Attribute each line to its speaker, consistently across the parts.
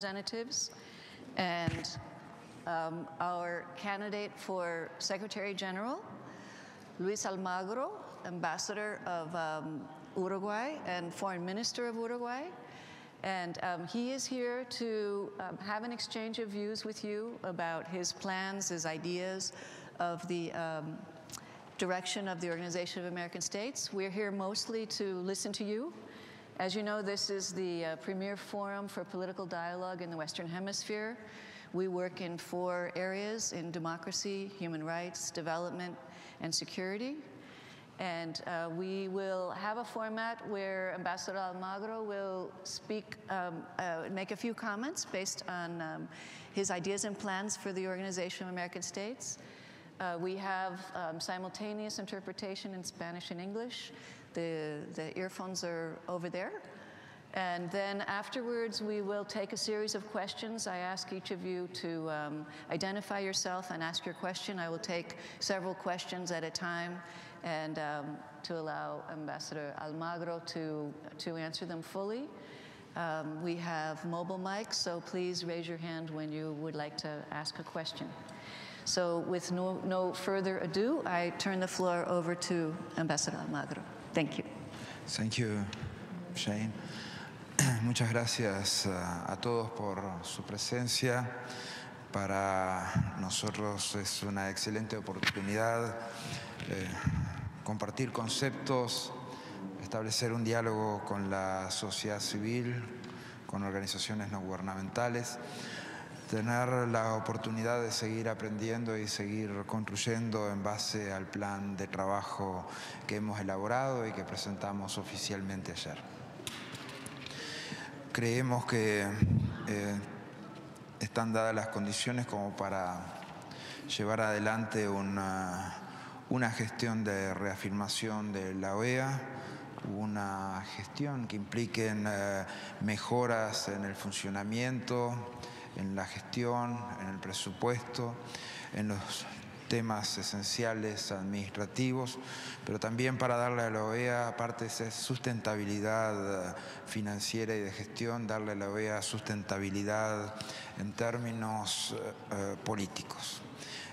Speaker 1: Representatives and our candidate for Secretary General, Luis Almagro, Ambassador of Uruguay and Foreign Minister of Uruguay. And he is here to have an exchange of views with you about his plans, his ideas of the direction of the Organization of American States. We're here mostly to listen to you. As you know, this is the premier forum for political dialogue in the Western Hemisphere. We work in 4 areas: in democracy, human rights, development, and security. And we will have a format where Ambassador Almagro will speak, make a few comments based on his ideas and plans for the Organization of American States. We have simultaneous interpretation in Spanish and English. The earphones are over there. And then afterwards, we will take a series of questions. I ask each of you to identify yourself and ask your question. I will take several questions at a time and to allow Ambassador Almagro to answer them fully. We have mobile mics, so please raise your hand when you would like to ask a question. So with no further ado, I turn the floor over to Ambassador Almagro. Thank you.
Speaker 2: Thank you, Shane. Muchas gracias a todos por su presencia. Para nosotros es una excelente oportunidad compartir conceptos, establecer un diálogo con la sociedad civil, con organizaciones no gubernamentales, tener la oportunidad de seguir aprendiendo y seguir construyendo en base al plan de trabajo que hemos elaborado y que presentamos oficialmente ayer. Creemos que están dadas las condiciones como para llevar adelante una gestión de reafirmación de la OEA, una gestión que implique mejoras en el funcionamiento, en la gestión, en el presupuesto, en los temas esenciales administrativos, pero también para darle a la OEA, aparte de esa sustentabilidad financiera y de gestión, darle a la OEA sustentabilidad en términos políticos.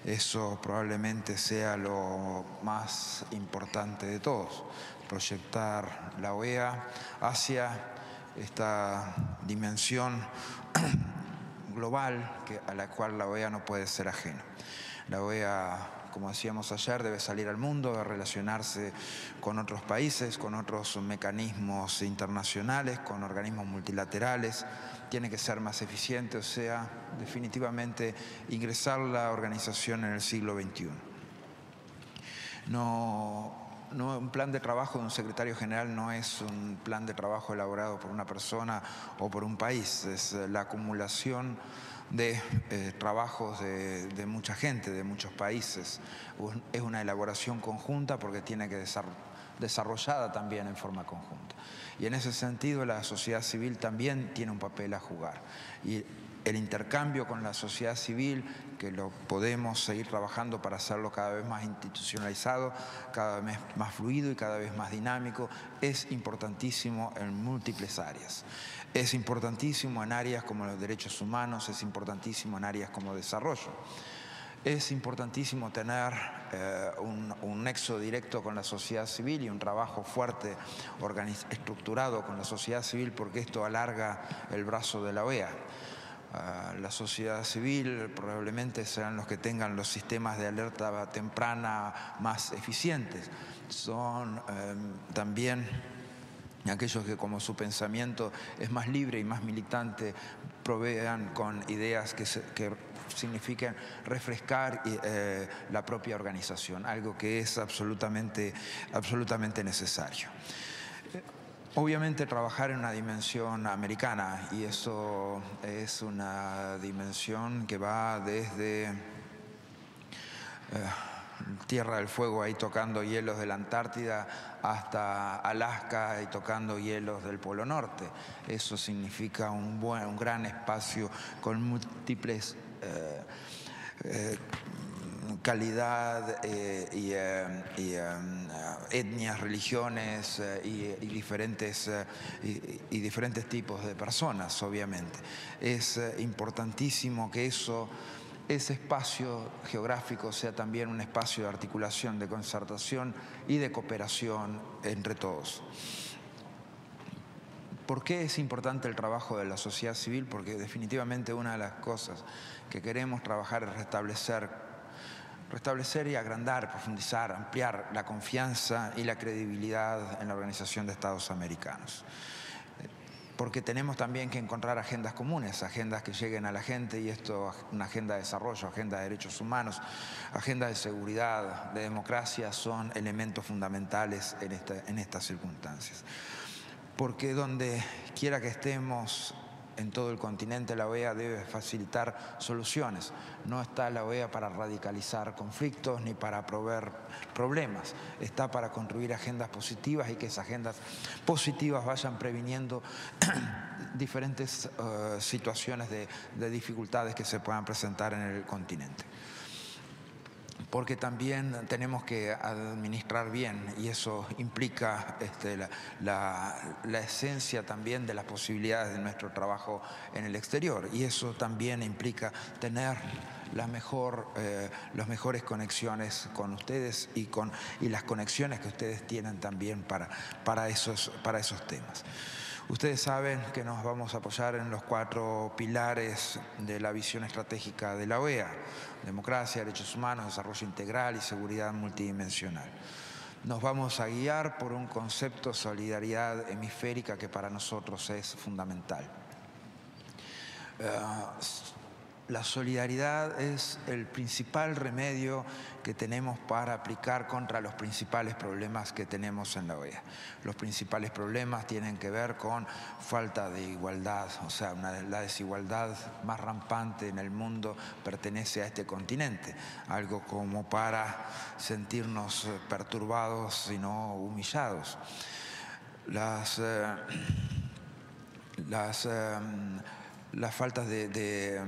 Speaker 2: Eso probablemente sea lo más importante de todos, proyectar la OEA hacia esta dimensión global a la cual la OEA no puede ser ajena. La OEA, como decíamos ayer, debe salir al mundo, debe relacionarse con otros países, con otros mecanismos internacionales, con organismos multilaterales. Tiene que ser más eficiente, o sea, definitivamente ingresar la organización en el siglo XXI. Un plan de trabajo de un secretario general no es un plan de trabajo elaborado por una persona o por un país, es la acumulación de trabajos de mucha gente, de muchos países. Es una elaboración conjunta porque tiene que desarrollada también en forma conjunta. Y en ese sentido la sociedad civil también tiene un papel a jugar. Y el intercambio con la sociedad civil, que lo podemos seguir trabajando para hacerlo cada vez más institucionalizado, cada vez más fluido y cada vez más dinámico, es importantísimo en múltiples áreas. Es importantísimo en áreas como los derechos humanos, es importantísimo en áreas como desarrollo. Es importantísimo tener un nexo directo con la sociedad civil y un trabajo fuerte, estructurado con la sociedad civil, porque esto alarga el brazo de la OEA. La sociedad civil probablemente serán los que tengan los sistemas de alerta temprana más eficientes. Son también aquellos que, como su pensamiento es más libre y más militante, provean con ideas que significan refrescar la propia organización, algo que es absolutamente necesario. Obviamente trabajar en una dimensión americana, y eso es una dimensión que va desde Tierra del Fuego, ahí tocando hielos de la Antártida, hasta Alaska y tocando hielos del Polo Norte. Eso significa un gran espacio con múltiples calidad y etnias, religiones y diferentes tipos de personas, obviamente. Es importantísimo que ese espacio geográfico sea también un espacio de articulación, de concertación y de cooperación entre todos. ¿Por qué es importante el trabajo de la sociedad civil? Porque definitivamente una de las cosas que queremos trabajar es restablecer y agrandar, profundizar, ampliar la confianza y la credibilidad en la Organización de Estados Americanos. Porque tenemos también que encontrar agendas comunes, agendas que lleguen a la gente, y esto, una agenda de desarrollo, agenda de derechos humanos, agenda de seguridad, de democracia, son elementos fundamentales en estas circunstancias. Porque donde quiera que estemos en todo el continente, la OEA debe facilitar soluciones. No está la OEA para radicalizar conflictos ni para proveer problemas. Está para construir agendas positivas y que esas agendas positivas vayan previniendo diferentes situaciones de dificultades que se puedan presentar en el continente. Porque también tenemos que administrar bien, y eso implica la esencia también de las posibilidades de nuestro trabajo en el exterior, y eso también implica tener las mejores conexiones con ustedes y las conexiones que ustedes tienen también para esos temas. Ustedes saben que nos vamos a apoyar en los 4 pilares de la visión estratégica de la OEA: democracia, derechos humanos, desarrollo integral y seguridad multidimensional. Nos vamos a guiar por un concepto de solidaridad hemisférica que para nosotros es fundamental. La solidaridad es el principal remedio que tenemos para aplicar contra los principales problemas que tenemos en la OEA. Los principales problemas tienen que ver con falta de igualdad, o sea, la desigualdad más rampante en el mundo pertenece a este continente, algo como para sentirnos perturbados y no humillados. Las faltas de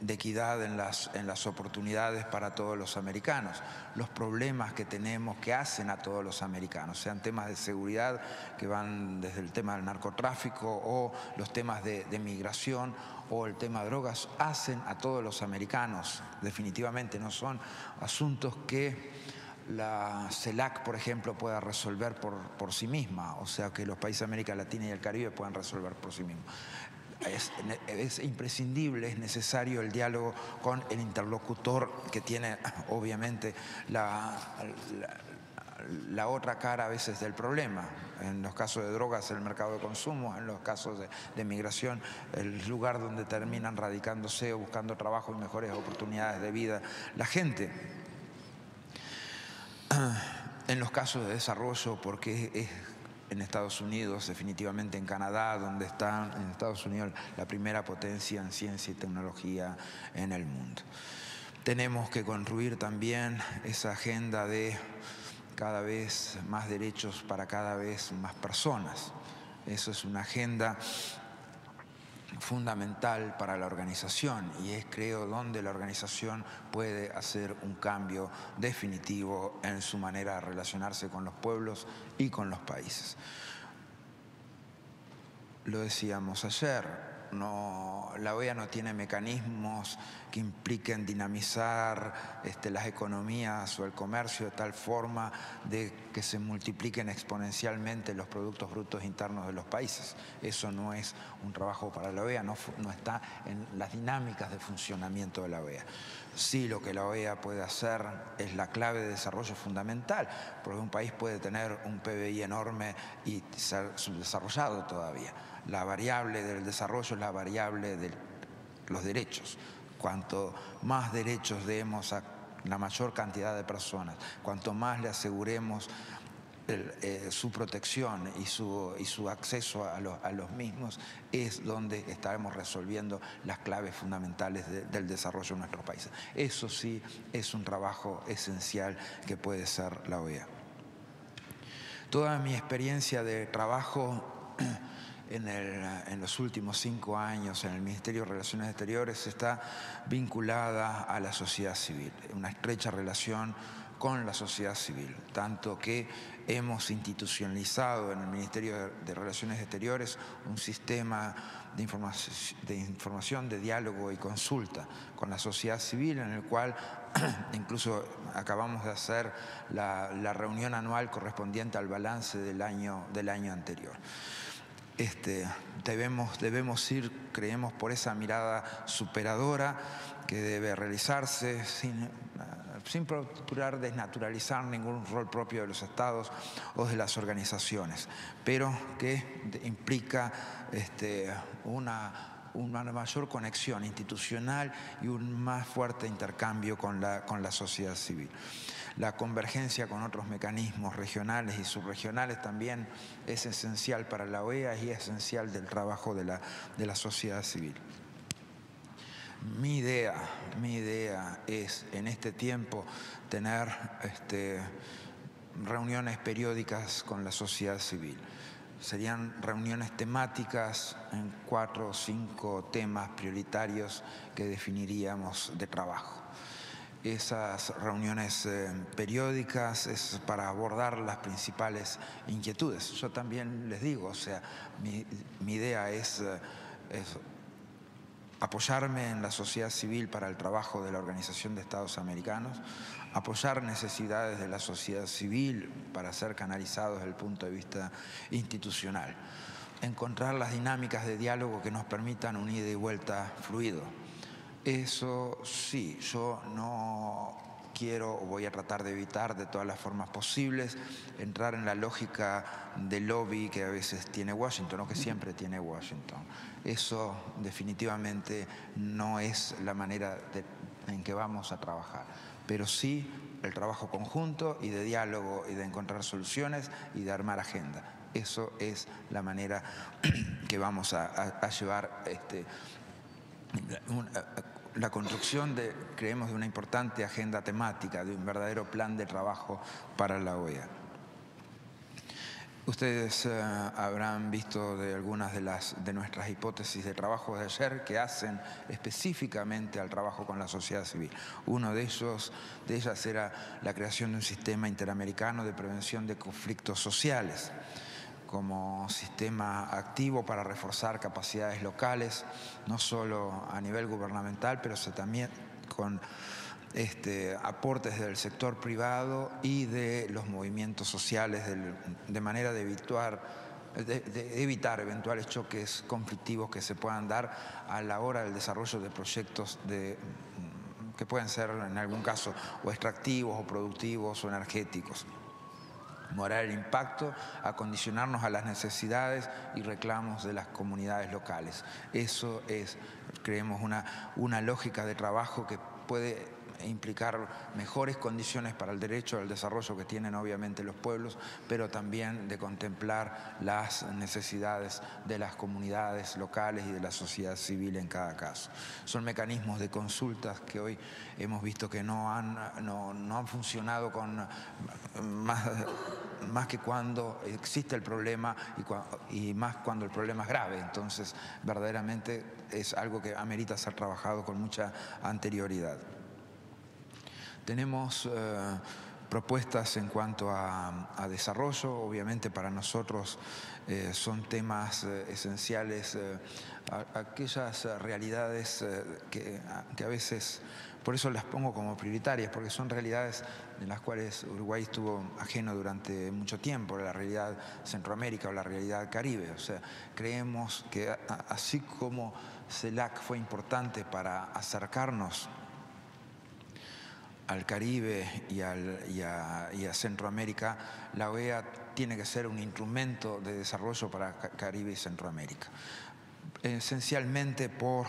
Speaker 2: equidad en las oportunidades para todos los americanos, los problemas que tenemos que hacen a todos los americanos, sean temas de seguridad que van desde el tema del narcotráfico o los temas de migración o el tema de drogas, hacen a todos los americanos. Definitivamente no son asuntos que la CELAC, por ejemplo, pueda resolver por sí misma, o sea, que los países de América Latina y el Caribe puedan resolver por sí mismos. Es imprescindible, es necesario el diálogo con el interlocutor que tiene obviamente la otra cara a veces del problema. En los casos de drogas, el mercado de consumo; en los casos de migración, el lugar donde terminan radicándose o buscando trabajo y mejores oportunidades de vida la gente. En los casos de desarrollo, porque es en Estados Unidos, definitivamente en Canadá, donde está en Estados Unidos la primera potencia en ciencia y tecnología en el mundo. Tenemos que construir también esa agenda de cada vez más derechos para cada vez más personas. Eso es una agenda fundamental para la organización, y es, creo, donde la organización puede hacer un cambio definitivo en su manera de relacionarse con los pueblos y con los países. Lo decíamos ayer, la OEA no tiene mecanismos que impliquen dinamizar las economías o el comercio de tal forma de que se multipliquen exponencialmente los productos brutos internos de los países. Eso no es un trabajo para la OEA, no está en las dinámicas de funcionamiento de la OEA. Sí, lo que la OEA puede hacer es la clave de desarrollo fundamental, porque un país puede tener un PBI enorme y ser subdesarrollado todavía. La variable del desarrollo es la variable de los derechos. Cuanto más derechos demos a la mayor cantidad de personas, cuanto más le aseguremos su protección y su acceso a los mismos, es donde estaremos resolviendo las claves fundamentales del desarrollo de nuestros países. Eso sí es un trabajo esencial que puede ser la OEA. Toda mi experiencia de trabajo en los últimos 5 años en el Ministerio de Relaciones Exteriores está vinculada a la sociedad civil, una estrecha relación con la sociedad civil, tanto que hemos institucionalizado en el Ministerio de Relaciones Exteriores un sistema de información, de diálogo y consulta con la sociedad civil, en el cual incluso acabamos de hacer la reunión anual correspondiente al balance del año anterior. Debemos ir, creemos, por esa mirada superadora que debe realizarse sin procurar desnaturalizar ningún rol propio de los estados o de las organizaciones, pero que implica una mayor conexión institucional y un más fuerte intercambio con la sociedad civil. La convergencia con otros mecanismos regionales y subregionales también es esencial para la OEA y es esencial del trabajo de la sociedad civil. Mi idea es, en este tiempo, tener reuniones periódicas con la sociedad civil. Serían reuniones temáticas en 4 o 5 temas prioritarios que definiríamos de trabajo. Esas reuniones periódicas es para abordar las principales inquietudes. Yo también les digo, o sea, mi idea es apoyarme en la sociedad civil para el trabajo de la Organización de Estados Americanos, apoyar necesidades de la sociedad civil para ser canalizados desde el punto de vista institucional, encontrar las dinámicas de diálogo que nos permitan un ida y vuelta fluido. Eso sí, yo no quiero o voy a tratar de evitar de todas las formas posibles entrar en la lógica del lobby que a veces tiene Washington o que siempre tiene Washington. Eso definitivamente no es la manera en que vamos a trabajar, pero sí el trabajo conjunto y de diálogo y de encontrar soluciones y de armar agenda. Eso es la manera que vamos a llevar la construcción creemos, de una importante agenda temática, de un verdadero plan de trabajo para la OEA. Ustedes habrán visto de algunas de nuestras hipótesis de trabajo de ayer que hacen específicamente al trabajo con la sociedad civil. Uno de ellas era la creación de un sistema interamericano de prevención de conflictos sociales, como sistema activo para reforzar capacidades locales, no solo a nivel gubernamental, pero también con aportes del sector privado y de los movimientos sociales, de manera de evitar eventuales choques conflictivos que se puedan dar a la hora del desarrollo de proyectos que pueden ser en algún caso o extractivos o productivos o energéticos. Moderar el impacto, acondicionarnos a las necesidades y reclamos de las comunidades locales. Eso es, creemos, una lógica de trabajo que puede implicar mejores condiciones para el derecho al desarrollo que tienen obviamente los pueblos, pero también de contemplar las necesidades de las comunidades locales y de la sociedad civil en cada caso. Son mecanismos de consultas que hoy hemos visto que no han funcionado más que cuando existe el problema y más cuando el problema es grave. Entonces, verdaderamente es algo que amerita ser trabajado con mucha anterioridad. Tenemos propuestas en cuanto a desarrollo. Obviamente para nosotros son temas esenciales, aquellas realidades que a veces, por eso las pongo como prioritarias, porque son realidades en las cuales Uruguay estuvo ajeno durante mucho tiempo, la realidad Centroamérica o la realidad Caribe. O sea, creemos que así como CELAC fue importante para acercarnos al Caribe y a Centroamérica, la OEA tiene que ser un instrumento de desarrollo para Caribe y Centroamérica. Esencialmente por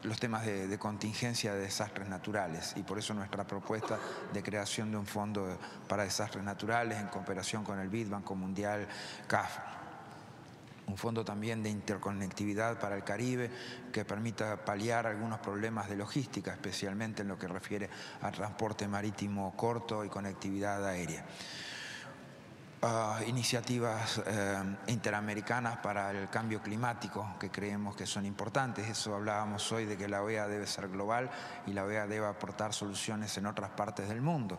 Speaker 2: los temas de contingencia de desastres naturales, y por eso nuestra propuesta de creación de un fondo para desastres naturales en cooperación con el BID, Banco Mundial, CAF. Un fondo también de interconectividad para el Caribe que permita paliar algunos problemas de logística, especialmente en lo que refiere a transporte marítimo corto y conectividad aérea. iniciativas interamericanas para el cambio climático que creemos que son importantes. Eso hablábamos hoy de que la OEA debe ser global y la OEA debe aportar soluciones en otras partes del mundo.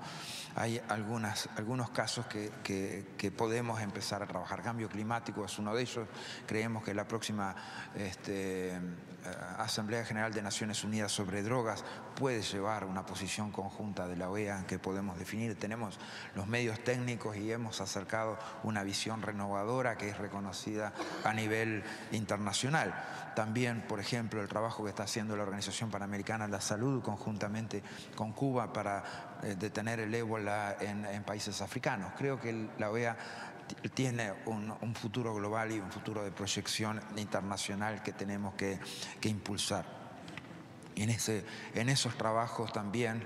Speaker 2: Hay algunos casos que podemos empezar a trabajar. Cambio climático es uno de ellos. Creemos que la próxima Asamblea General de Naciones Unidas sobre drogas puede llevar una posición conjunta de la OEA que podemos definir. Tenemos los medios técnicos y hemos acercado una visión renovadora que es reconocida a nivel internacional. También, por ejemplo, el trabajo que está haciendo la Organización Panamericana de la Salud conjuntamente con Cuba para detener el ébola en países africanos. Creo que la OEA tiene un futuro global y un futuro de proyección internacional que tenemos que impulsar. En esos trabajos también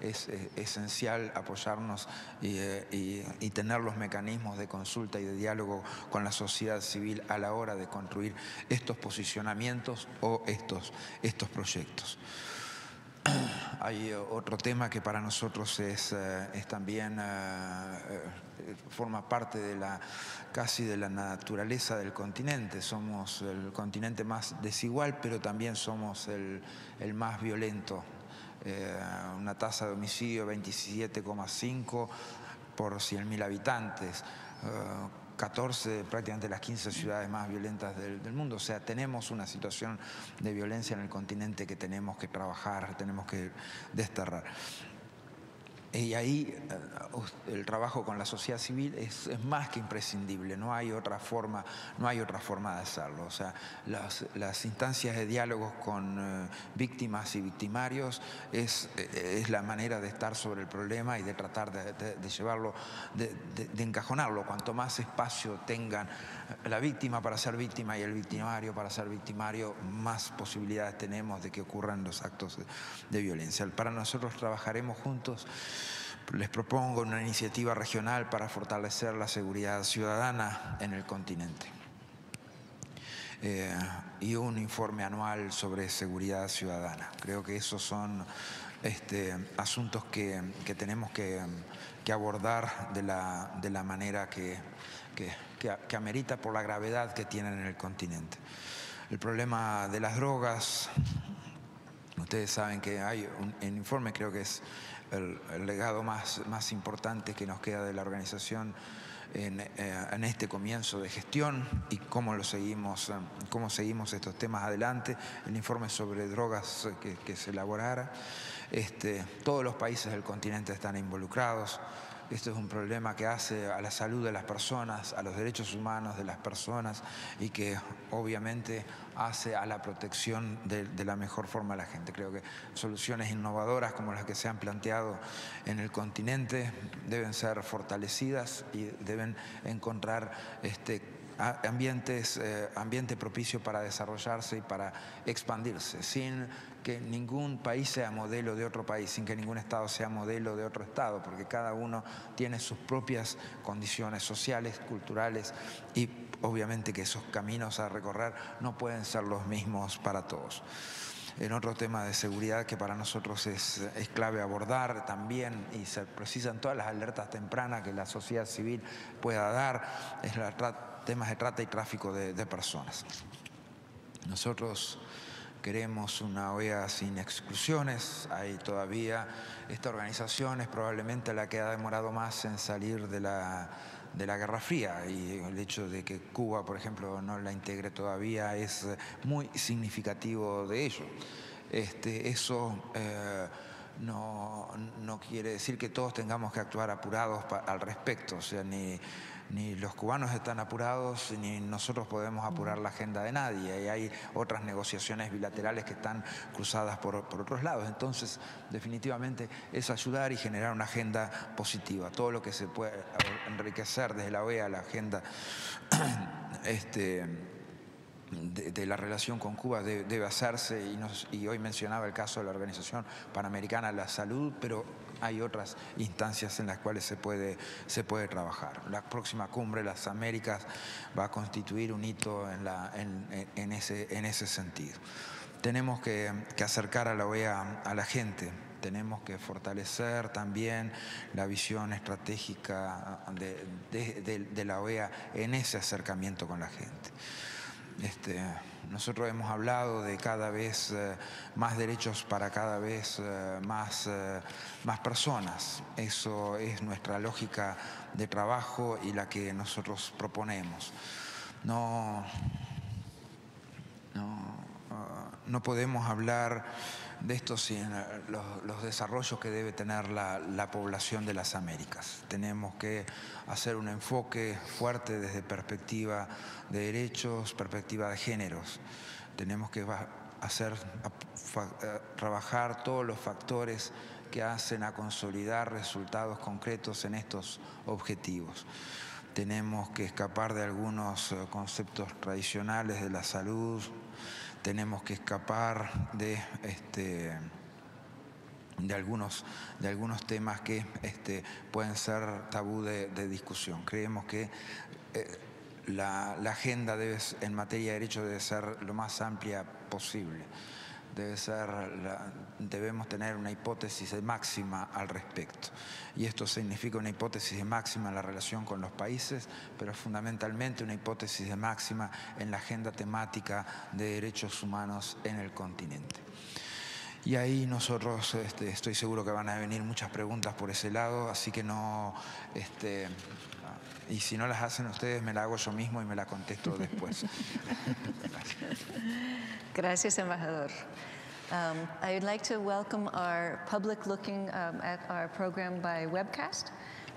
Speaker 2: es esencial apoyarnos y tener los mecanismos de consulta y de diálogo con la sociedad civil a la hora de construir estos posicionamientos o estos proyectos. Hay otro tema que para nosotros es también forma parte de casi de la naturaleza del continente. Somos el continente más desigual, pero también somos el más violento. Una tasa de homicidio 27,5 por 100.000 habitantes. 14, prácticamente las 15 ciudades más violentas del mundo. O sea, tenemos una situación de violencia en el continente que tenemos que trabajar, tenemos que desterrar. Y ahí el trabajo con la sociedad civil es más que imprescindible, no hay otra forma de hacerlo. O sea, las instancias de diálogo con víctimas y victimarios es la manera de estar sobre el problema y de tratar de llevarlo, de encajonarlo. Cuanto más espacio tengan la víctima para ser víctima y el victimario para ser victimario, más posibilidades tenemos de que ocurran los actos de violencia. Para nosotros trabajaremos juntos. Les propongo una iniciativa regional para fortalecer la seguridad ciudadana en el continente y un informe anual sobre seguridad ciudadana. Creo que esos son asuntos que tenemos que abordar de la manera que amerita por la gravedad que tienen en el continente. El problema de las drogas, ustedes saben que hay un informe, creo que es el legado más importante que nos queda de la organización en este comienzo de gestión y cómo seguimos estos temas adelante. El informe sobre drogas que se elaborara. Todos los países del continente están involucrados. Esto es un problema que hace a la salud de las personas, a los derechos humanos de las personas y que obviamente hace a la protección de la mejor forma de la gente. Creo que soluciones innovadoras como las que se han planteado en el continente deben ser fortalecidas y deben encontrar ambiente propicio para desarrollarse y para expandirse, sin que ningún país sea modelo de otro país, sin que ningún Estado sea modelo de otro Estado, porque cada uno tiene sus propias condiciones sociales, culturales y obviamente que esos caminos a recorrer no pueden ser los mismos para todos. En otro tema de seguridad que para nosotros es clave abordar también y se precisan todas las alertas tempranas que la sociedad civil pueda dar, es temas de trata y tráfico de personas. Nosotros queremos una OEA sin exclusiones. Hay todavía, esta organización es probablemente la que ha demorado más en salir de la Guerra Fría y el hecho de que Cuba, por ejemplo, no la integre todavía es muy significativo de ello. Eso no quiere decir que todos tengamos que actuar apurados al respecto, o sea, ni los cubanos están apurados, ni nosotros podemos apurar la agenda de nadie. Y hay otras negociaciones bilaterales que están cruzadas por otros lados. Entonces, definitivamente, es ayudar y generar una agenda positiva. Todo lo que se puede enriquecer desde la OEA, la agenda de la relación con Cuba debe hacerse y hoy mencionaba el caso de la Organización Panamericana de la Salud, pero hay otras instancias en las cuales se puede trabajar. La próxima cumbre de las Américas va a constituir un hito en ese sentido. Tenemos que acercar a la OEA a la gente. tenemos que fortalecer también la visión estratégica de la OEA en ese acercamiento con la gente. Nosotros hemos hablado de cada vez más derechos para cada vez más personas. Eso es nuestra lógica de trabajo y la que nosotros proponemos. No podemos hablar de esto sin los desarrollos que debe tener la población de las Américas. Tenemos que hacer un enfoque fuerte desde perspectiva de derechos, perspectiva de géneros. Tenemos que trabajar todos los factores que hacen a consolidar resultados concretos en estos objetivos. Tenemos que escapar de algunos conceptos tradicionales de la salud. Tenemos que escapar de algunos temas que pueden ser tabú de discusión. Creemos que la agenda en materia de derechos debe ser lo más amplia posible. Debemos tener una hipótesis de máxima al respecto. Y esto significa una hipótesis de máxima en la relación con los países, pero fundamentalmente una hipótesis de máxima en la agenda temática de derechos humanos en el continente. Y ahí nosotros estoy seguro que van a venir muchas preguntas por ese lado, así que y si no las hacen ustedes, me la hago yo mismo y me la contesto después.
Speaker 1: Gracias, embajador. I would like to welcome our public looking at our program by webcast.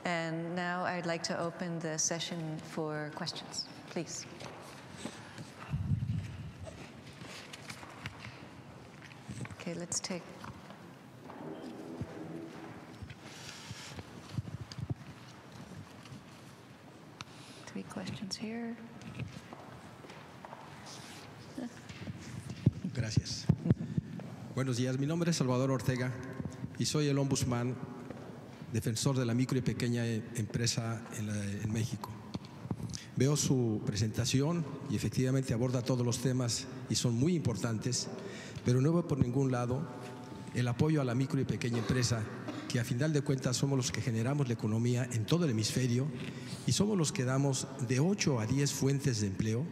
Speaker 1: And now I'd like to open the session for questions. Please. Okay, let's take. Three questions here.
Speaker 3: Gracias. Buenos días, mi nombre es Salvador Ortega y soy el ombudsman defensor de la micro y pequeña empresa en México. Veo su presentación y efectivamente aborda todos los temas y son muy importantes, pero no veo por ningún lado el apoyo a la micro y pequeña empresa, que a final de cuentas somos los que generamos la economía en todo el hemisferio y somos los que damos de 8 a 10 fuentes de empleo.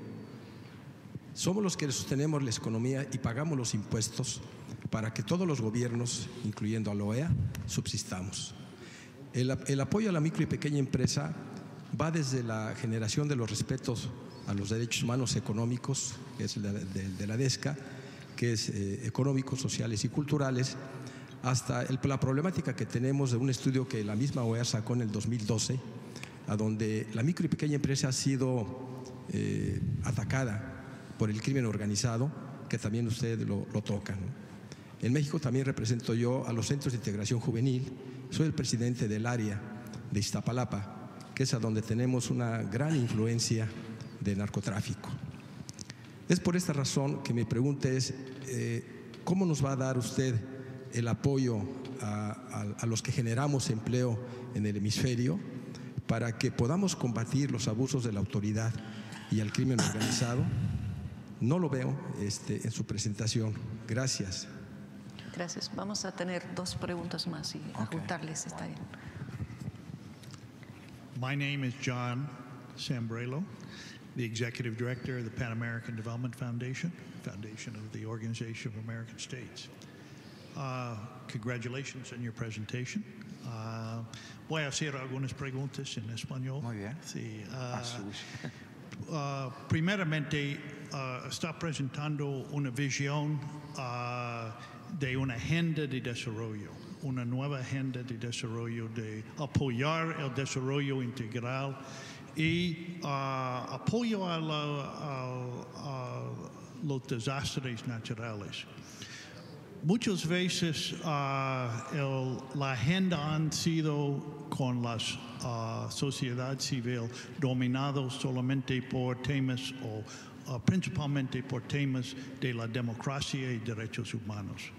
Speaker 3: Somos los que sostenemos la economía y pagamos los impuestos para que todos los gobiernos, incluyendo a la OEA, subsistamos. El apoyo a la micro y pequeña empresa va desde la generación de los respetos a los derechos humanos económicos, que es de la DESCA, que es económicos, sociales y culturales, hasta la problemática que tenemos de un estudio que la misma OEA sacó en el 2012, a donde la micro y pequeña empresa ha sido atacada por el crimen organizado, que también usted lo toca, ¿no? En México también represento yo a los centros de integración juvenil. Soy el presidente del área de Iztapalapa, que es a donde tenemos una gran influencia de narcotráfico. Es por esta razón que mi pregunta es, ¿cómo nos va a dar usted el apoyo a los que generamos empleo en el hemisferio para que podamos combatir los abusos de la autoridad y el crimen organizado? No lo veo en su presentación. Gracias.
Speaker 1: Gracias. Vamos a tener dos preguntas más y juntarles, está bien.
Speaker 4: My name is John Sambrelo, the Executive Director of the Pan American Development Foundation, Foundation of the Organization of American States. Congratulations on your presentation. Voy a hacer algunas preguntas en español.
Speaker 2: Muy bien.
Speaker 4: Sí. Primeramente, está presentando una visión de una agenda de desarrollo, una nueva agenda de desarrollo, de apoyar el desarrollo integral y apoyo a los desastres naturales. Muchas veces la agenda han sido con la sociedad civil dominados solamente por temas o principalmente por temas de la democracia y derechos humanos.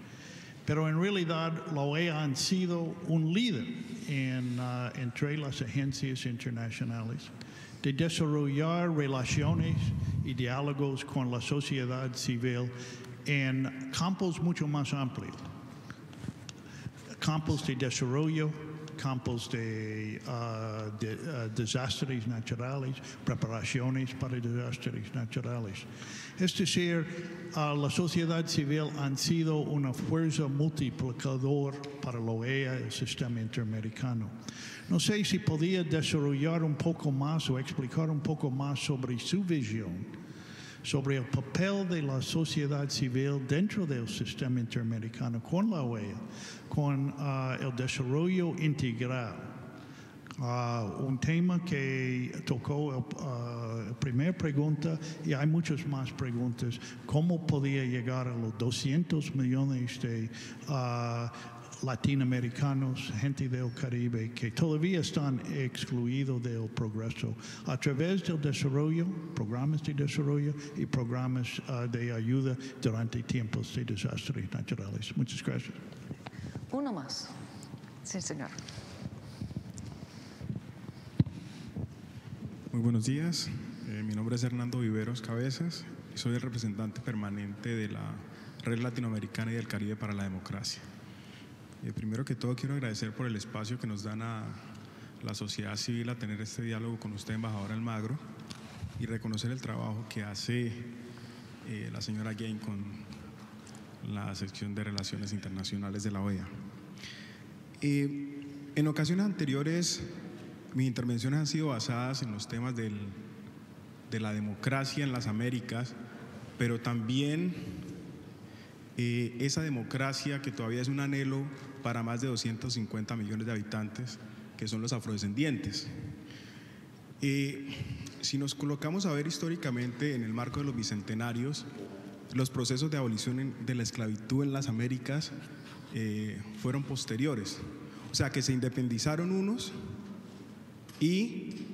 Speaker 4: Pero en realidad la OEA han sido un líder entre las agencias internacionales de desarrollar relaciones y diálogos con la sociedad civil en campos mucho más amplios. campos de desarrollo, campos de desastres naturales, preparaciones para desastres naturales. Es decir, la sociedad civil ha sido una fuerza multiplicadora para la OEA, el sistema interamericano. No sé si podía desarrollar un poco más o explicar un poco más sobre su visión sobre el papel de la sociedad civil dentro del sistema interamericano con la OEA, con el desarrollo integral. Un tema que tocó la primera pregunta, y hay muchas más preguntas, ¿cómo podía llegar a los 200 millones de latinoamericanos, gente del Caribe, que todavía están excluidos del progreso a través del desarrollo, programas de desarrollo y programas de ayuda durante tiempos de desastres naturales? Muchas gracias.
Speaker 1: Uno más. Sí, señor.
Speaker 5: Muy buenos días. Mi nombre es Hernando Viveros Cabezas y soy el representante permanente de la Red Latinoamericana y del Caribe para la Democracia. Primero que todo quiero agradecer por el espacio que nos dan a la sociedad civil a tener este diálogo con usted, embajador Almagro, y reconocer el trabajo que hace la señora Jane con la sección de Relaciones Internacionales de la OEA. En ocasiones anteriores mis intervenciones han sido basadas en los temas de la democracia en las Américas, pero también esa democracia que todavía es un anhelo para más de 250 millones de habitantes, que son los afrodescendientes. Si nos colocamos a ver históricamente en el marco de los bicentenarios, los procesos de abolición de la esclavitud en las Américas fueron posteriores. O sea, que se independizaron unos y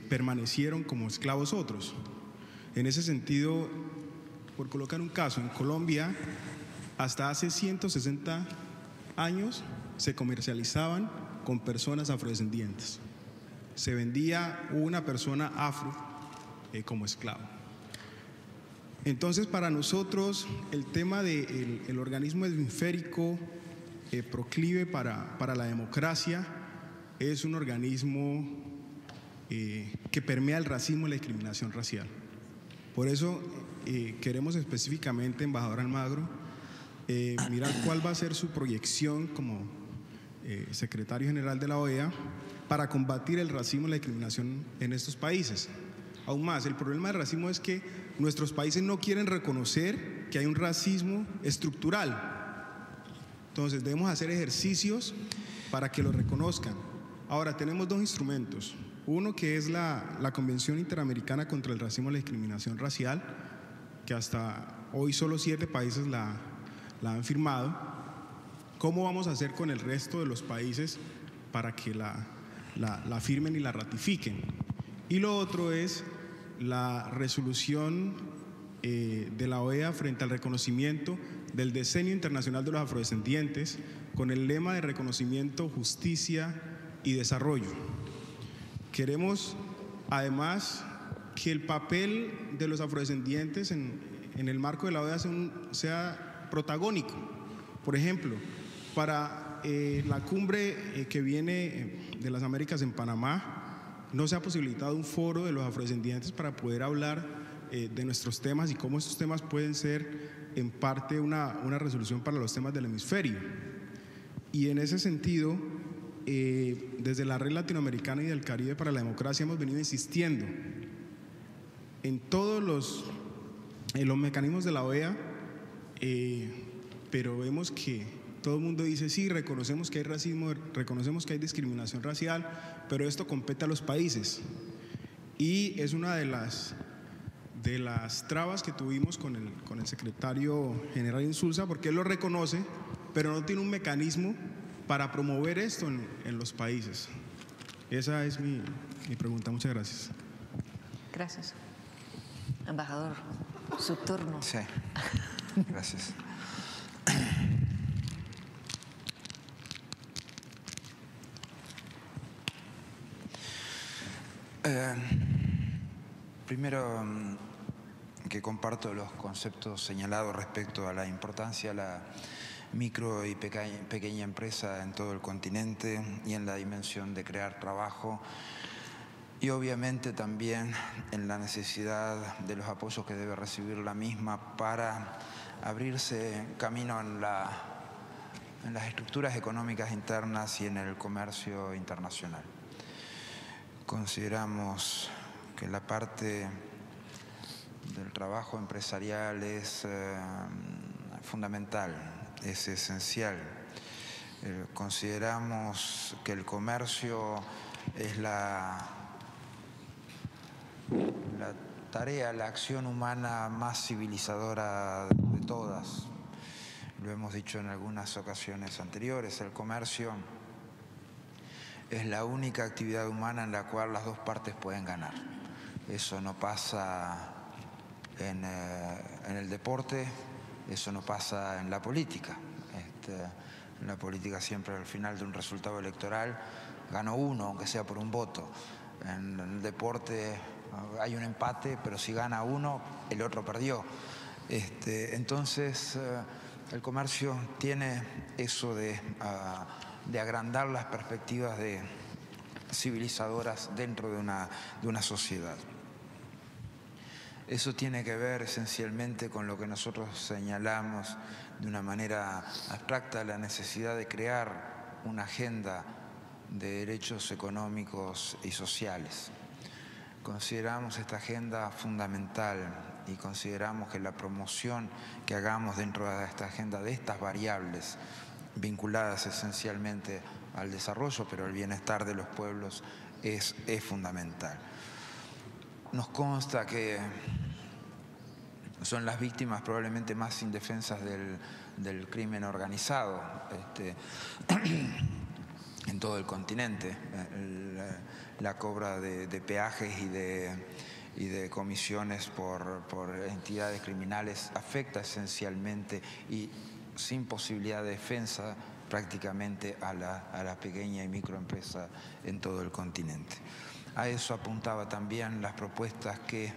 Speaker 5: permanecieron como esclavos otros. En ese sentido, por colocar un caso, en Colombia, hasta hace 160 años se comercializaban con personas afrodescendientes. Se vendía una persona afro como esclavo. Entonces, para nosotros, el tema del organismo hemisférico proclive para la democracia es un organismo que permea el racismo y la discriminación racial. Por eso queremos específicamente, embajador Almagro, mirar cuál va a ser su proyección como secretario general de la OEA para combatir el racismo y la discriminación en estos países. Aún más, el problema del racismo es que nuestros países no quieren reconocer que hay un racismo estructural. Entonces debemos hacer ejercicios para que lo reconozcan. Ahora, tenemos dos instrumentos. Uno que es la Convención Interamericana contra el Racismo y la Discriminación Racial, que hasta hoy solo 7 países la han firmado. ¿Cómo vamos a hacer con el resto de los países para que la firmen y la ratifiquen? Y lo otro es la resolución de la OEA frente al reconocimiento del Decenio Internacional de los Afrodescendientes con el lema de reconocimiento, justicia y desarrollo. Queremos además que el papel de los afrodescendientes en el marco de la OEA sea protagónico. Por ejemplo, para la cumbre que viene de las Américas en Panamá, no se ha posibilitado un foro de los afrodescendientes para poder hablar de nuestros temas y cómo estos temas pueden ser en parte una resolución para los temas del hemisferio. Y en ese sentido, desde la Red Latinoamericana y del Caribe para la Democracia hemos venido insistiendo en todos los mecanismos de la OEA, pero vemos que todo el mundo dice sí, reconocemos que hay racismo, reconocemos que hay discriminación racial, pero esto compete a los países. Y es una de las trabas que tuvimos con el secretario general Insulza, porque él lo reconoce, pero no tiene un mecanismo para promover esto en los países. Esa es mi pregunta. Muchas gracias.
Speaker 1: Gracias. Embajador, su turno.
Speaker 2: Sí, gracias. Primero, que comparto los conceptos señalados respecto a la importancia micro y pequeña empresa en todo el continente y en la dimensión de crear trabajo, y obviamente también en la necesidad de los apoyos que debe recibir la misma para abrirse camino en las estructuras económicas internas y en el comercio internacional. Consideramos que la parte del trabajo empresarial es fundamental, es esencial. Consideramos que el comercio es la tarea, la acción humana más civilizadora de todas. Lo hemos dicho en algunas ocasiones anteriores, el comercio es la única actividad humana en la cual las dos partes pueden ganar. Eso no pasa en el deporte, eso no pasa en la política. En la política siempre al final de un resultado electoral ganó uno, aunque sea por un voto. En el deporte hay un empate, pero si gana uno, el otro perdió. Entonces, el comercio tiene eso de agrandar las perspectivas civilizadoras dentro de una sociedad. Eso tiene que ver esencialmente con lo que nosotros señalamos de una manera abstracta, la necesidad de crear una agenda de derechos económicos y sociales. Consideramos esta agenda fundamental y consideramos que la promoción que hagamos dentro de esta agenda de estas variables vinculadas esencialmente al desarrollo, pero al bienestar de los pueblos, es fundamental. Nos consta que son las víctimas probablemente más indefensas del crimen organizado en todo el continente. La cobra de peajes y de comisiones por entidades criminales afecta esencialmente y sin posibilidad de defensa prácticamente a la pequeña y microempresa en todo el continente. A eso apuntaba también las propuestas que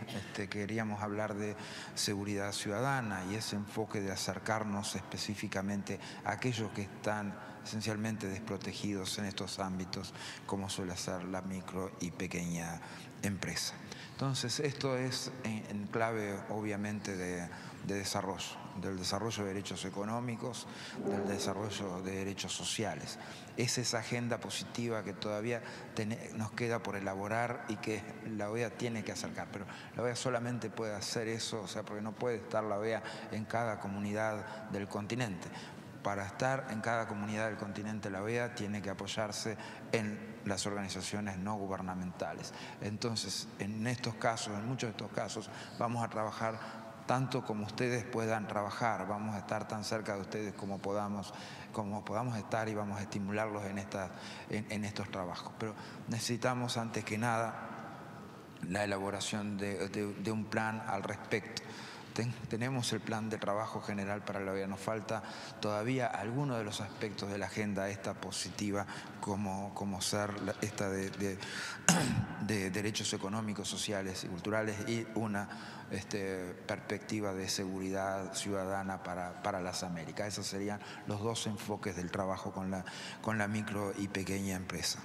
Speaker 2: queríamos hablar de seguridad ciudadana y ese enfoque de acercarnos específicamente a aquellos que están esencialmente desprotegidos en estos ámbitos, como suele ser la micro y pequeña empresa. Entonces, esto es en clave, obviamente, de desarrollo, del desarrollo de derechos económicos, del desarrollo de derechos sociales. Es esa agenda positiva que todavía nos queda por elaborar y que la OEA tiene que acercar. Pero la OEA solamente puede hacer eso, o sea, porque no puede estar la OEA en cada comunidad del continente. Para estar en cada comunidad del continente, la OEA tiene que apoyarse en las organizaciones no gubernamentales. Entonces, en estos casos, en muchos de estos casos, vamos a trabajar tanto como ustedes puedan trabajar, vamos a estar tan cerca de ustedes como podamos estar y vamos a estimularlos en estos trabajos. Pero necesitamos, antes que nada, la elaboración de un plan al respecto. Tenemos el plan de trabajo general para la OEA, nos falta todavía algunos de los aspectos de la agenda esta positiva, como ser esta de derechos económicos, sociales y culturales y una perspectiva de seguridad ciudadana para las Américas. Esos serían los dos enfoques del trabajo con la micro y pequeña empresa.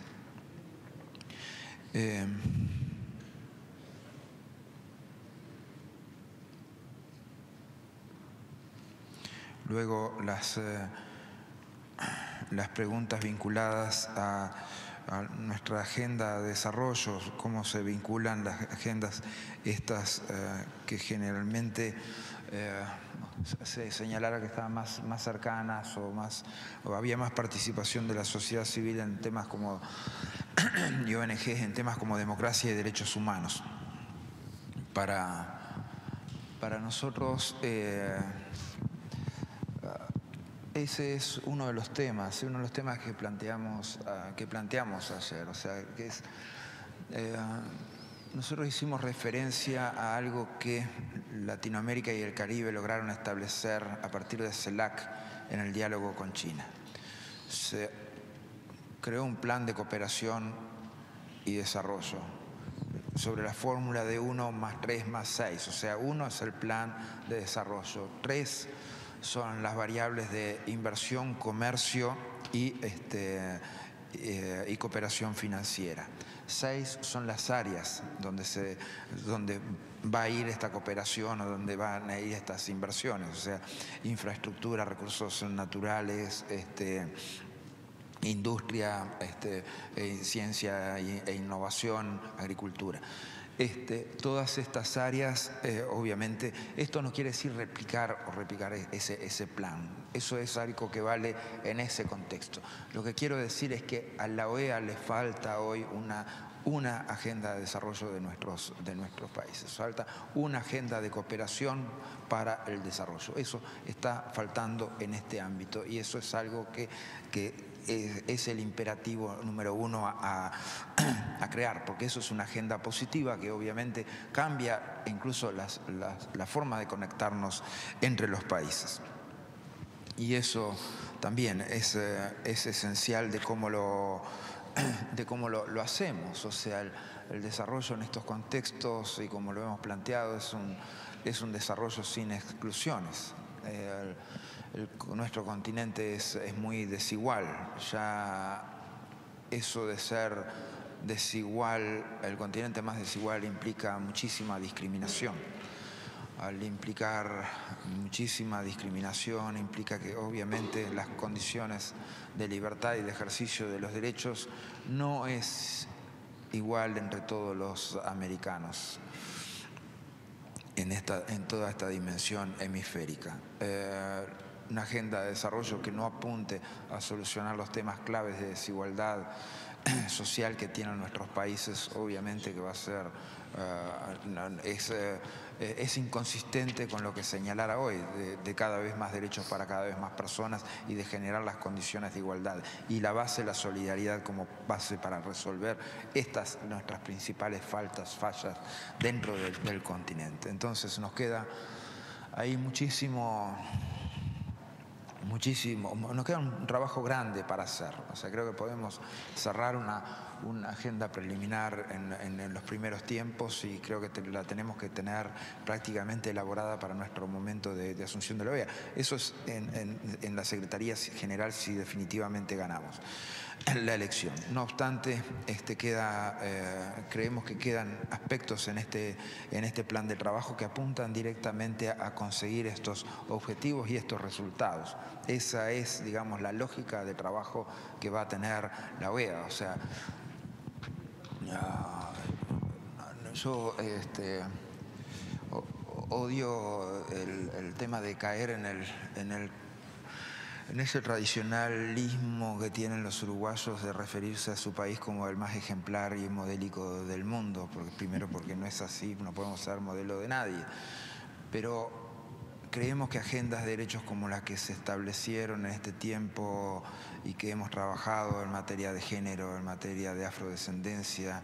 Speaker 2: Luego las preguntas vinculadas a nuestra agenda de desarrollo, cómo se vinculan las agendas estas que generalmente se señalara que estaban más cercanas o había más participación de la sociedad civil en temas como y ONGs, en temas como democracia y derechos humanos. Para nosotros ese es uno de los temas que planteamos ayer, o sea, que es nosotros hicimos referencia a algo que Latinoamérica y el Caribe lograron establecer a partir de CELAC en el diálogo con China. Se creó un plan de cooperación y desarrollo sobre la fórmula de 1 más 3 más 6, o sea, 1 es el plan de desarrollo, 3 son las variables de inversión, comercio y cooperación financiera. 6 son las áreas donde va a ir esta cooperación o donde van a ir estas inversiones, o sea, infraestructura, recursos naturales, industria, ciencia e innovación, agricultura. Todas estas áreas, obviamente, esto no quiere decir replicar ese plan. Eso es algo que vale en ese contexto. Lo que quiero decir es que a la OEA le falta hoy una agenda de desarrollo de nuestros países. Falta una agenda de cooperación para el desarrollo. Eso está faltando en este ámbito y eso es algo que es el imperativo número 1 a crear, porque eso es una agenda positiva que obviamente cambia incluso la forma de conectarnos entre los países. Y eso también es esencial de cómo lo hacemos, o sea, el desarrollo en estos contextos y como lo hemos planteado es un desarrollo sin exclusiones. Nuestro continente es muy desigual, ya eso de ser desigual, el continente más desigual implica muchísima discriminación. Al implicar muchísima discriminación, implica que obviamente las condiciones de libertad y de ejercicio de los derechos no es igual entre todos los americanos en toda esta dimensión hemisférica. Una agenda de desarrollo que no apunte a solucionar los temas claves de desigualdad social que tienen nuestros países, obviamente que va a ser es inconsistente con lo que señalara hoy, de cada vez más derechos para cada vez más personas y de generar las condiciones de igualdad. Y la base, la solidaridad como base para resolver nuestras principales fallas dentro del continente. Entonces nos queda ahí muchísimo, nos queda un trabajo grande para hacer. O sea, creo que podemos cerrar una agenda preliminar en los primeros tiempos y creo que la tenemos que tener prácticamente elaborada para nuestro momento de asunción de la OEA. Eso es en la Secretaría General si definitivamente ganamos la elección. No obstante, creemos que quedan aspectos en este plan de trabajo que apuntan directamente a conseguir estos objetivos y estos resultados. Esa es, digamos, la lógica de trabajo que va a tener la OEA. O sea, yo odio el tema de caer en ese tradicionalismo que tienen los uruguayos de referirse a su país como el más ejemplar y modélico del mundo, primero porque no es así, no podemos ser modelo de nadie, pero creemos que agendas de derechos como las que se establecieron en este tiempo y que hemos trabajado en materia de género, en materia de afrodescendencia,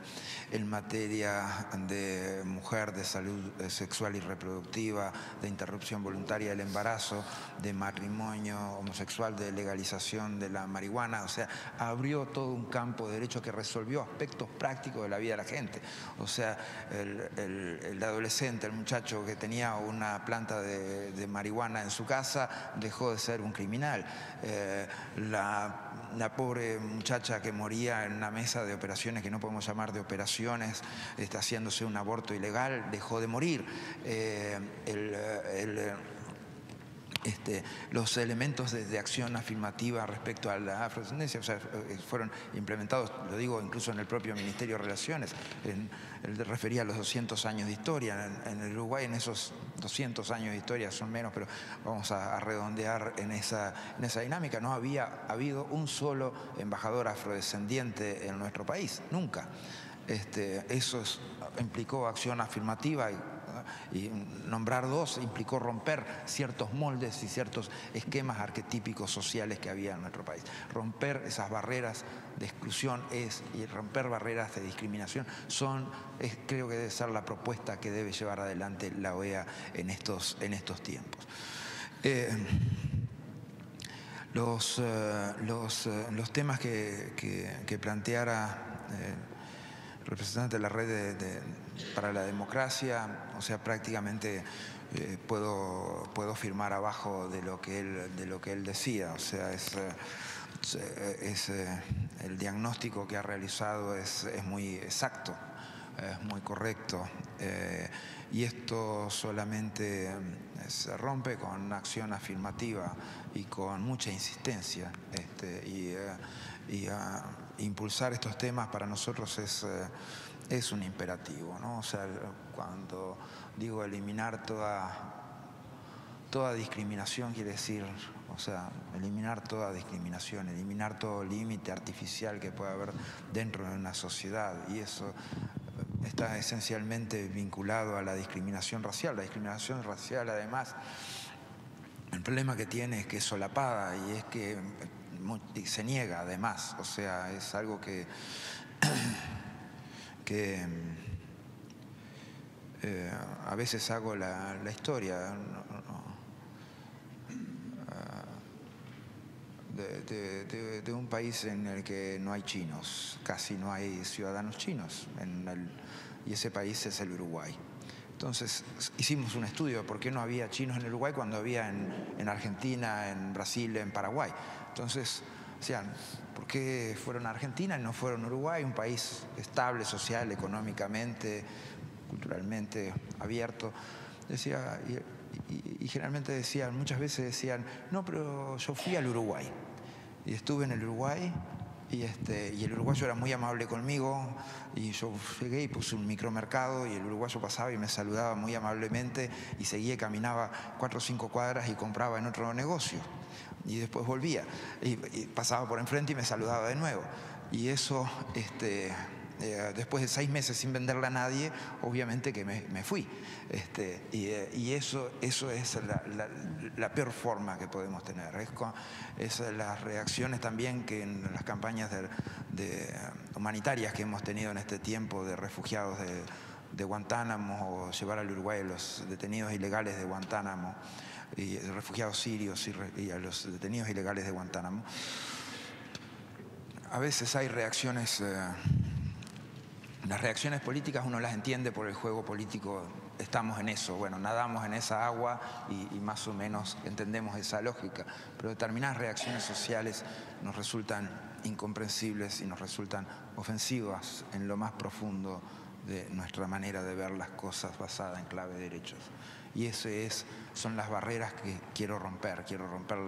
Speaker 2: en materia de mujer, de salud sexual y reproductiva, de interrupción voluntaria del embarazo, de matrimonio homosexual, de legalización de la marihuana, o sea, abrió todo un campo de derechos que resolvió aspectos prácticos de la vida de la gente. O sea, el adolescente, el muchacho que tenía una planta de marihuana en su casa dejó de ser un criminal. La pobre muchacha que moría en una mesa de operaciones que no podemos llamar de operaciones, haciéndose un aborto ilegal, dejó de morir. Los elementos de acción afirmativa respecto a la afrodescendencia, o sea, fueron implementados, lo digo incluso en el propio Ministerio de Relaciones, él refería a los 200 años de historia, en el Uruguay en esos 200 años de historia son menos, pero vamos a redondear en esa dinámica, no había habido un solo embajador afrodescendiente en nuestro país, nunca. Eso implicó acción afirmativa y nombrar dos implicó romper ciertos moldes y ciertos esquemas arquetípicos sociales que había en nuestro país. Romper esas barreras de exclusión y romper barreras de discriminación creo que debe ser la propuesta que debe llevar adelante la OEA en estos tiempos. Los temas que planteara el representante de la red para la democracia, o sea, prácticamente puedo firmar abajo de lo que él decía, o sea, el diagnóstico que ha realizado es muy exacto, es muy correcto, y esto solamente se rompe con una acción afirmativa y con mucha insistencia, y impulsar estos temas para nosotros es un imperativo, ¿no? O sea, cuando digo eliminar toda discriminación, quiere decir, o sea, eliminar toda discriminación, eliminar todo límite artificial que pueda haber dentro de una sociedad, y eso está esencialmente vinculado a la discriminación racial. La discriminación racial, además, el problema que tiene es que es solapada y es que se niega, además, o sea, es algo que a veces hago la historia de un país en el que no hay chinos, casi no hay ciudadanos chinos, y ese país es el Uruguay. Entonces hicimos un estudio de por qué no había chinos en el Uruguay cuando había en Argentina, en Brasil, en Paraguay. Entonces decían, ¿por qué fueron a Argentina y no fueron a Uruguay? Un país estable, social, económicamente, culturalmente abierto. Decía, y generalmente decían, muchas veces decían, no, pero yo fui al Uruguay y estuve en el Uruguay y el uruguayo era muy amable conmigo, y yo llegué y puse un micromercado y el uruguayo pasaba y me saludaba muy amablemente y seguía, caminaba 4 o 5 cuadras y compraba en otro negocio y después volvía y pasaba por enfrente y me saludaba de nuevo, y eso después de 6 meses sin venderle a nadie, obviamente que me fui. Y eso es la peor forma que podemos tener. Es las reacciones también que en las campañas humanitarias que hemos tenido en este tiempo de refugiados de Guantánamo, o llevar al Uruguay a los detenidos ilegales de Guantánamo, y refugiados sirios y a los detenidos ilegales de Guantánamo. A veces hay reacciones... Las reacciones políticas uno las entiende por el juego político, estamos en eso, bueno, nadamos en esa agua y más o menos entendemos esa lógica, pero determinadas reacciones sociales nos resultan incomprensibles y nos resultan ofensivas en lo más profundo de nuestra manera de ver las cosas basada en clave de derechos. Y son las barreras que quiero romper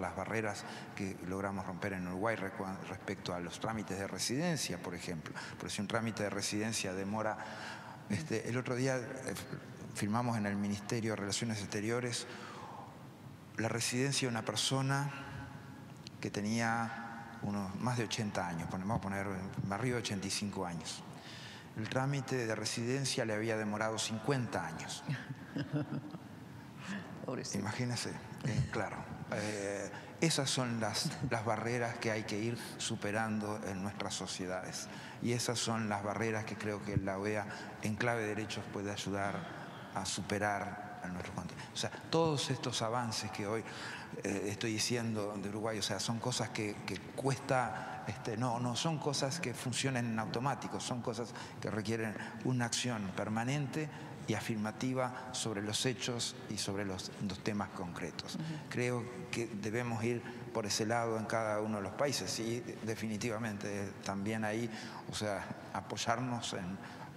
Speaker 2: las barreras que logramos romper en Uruguay respecto a los trámites de residencia, por ejemplo. Porque si un trámite de residencia demora... el otro día firmamos en el Ministerio de Relaciones Exteriores la residencia de una persona que tenía más de 80 años, vamos a poner arriba de 85 años. El trámite de residencia le había demorado 50 años. Imagínense, claro. Esas son las barreras que hay que ir superando en nuestras sociedades. Y esas son las barreras que creo que la OEA, en clave de derechos, puede ayudar a superar a nuestro continente. O sea, todos estos avances que hoy estoy diciendo de Uruguay, o sea, son cosas que cuesta, no son cosas que funcionen en automático, son cosas que requieren una acción permanente y afirmativa sobre los hechos y sobre los temas concretos. Creo que debemos ir por ese lado en cada uno de los países y definitivamente también ahí, o sea, apoyarnos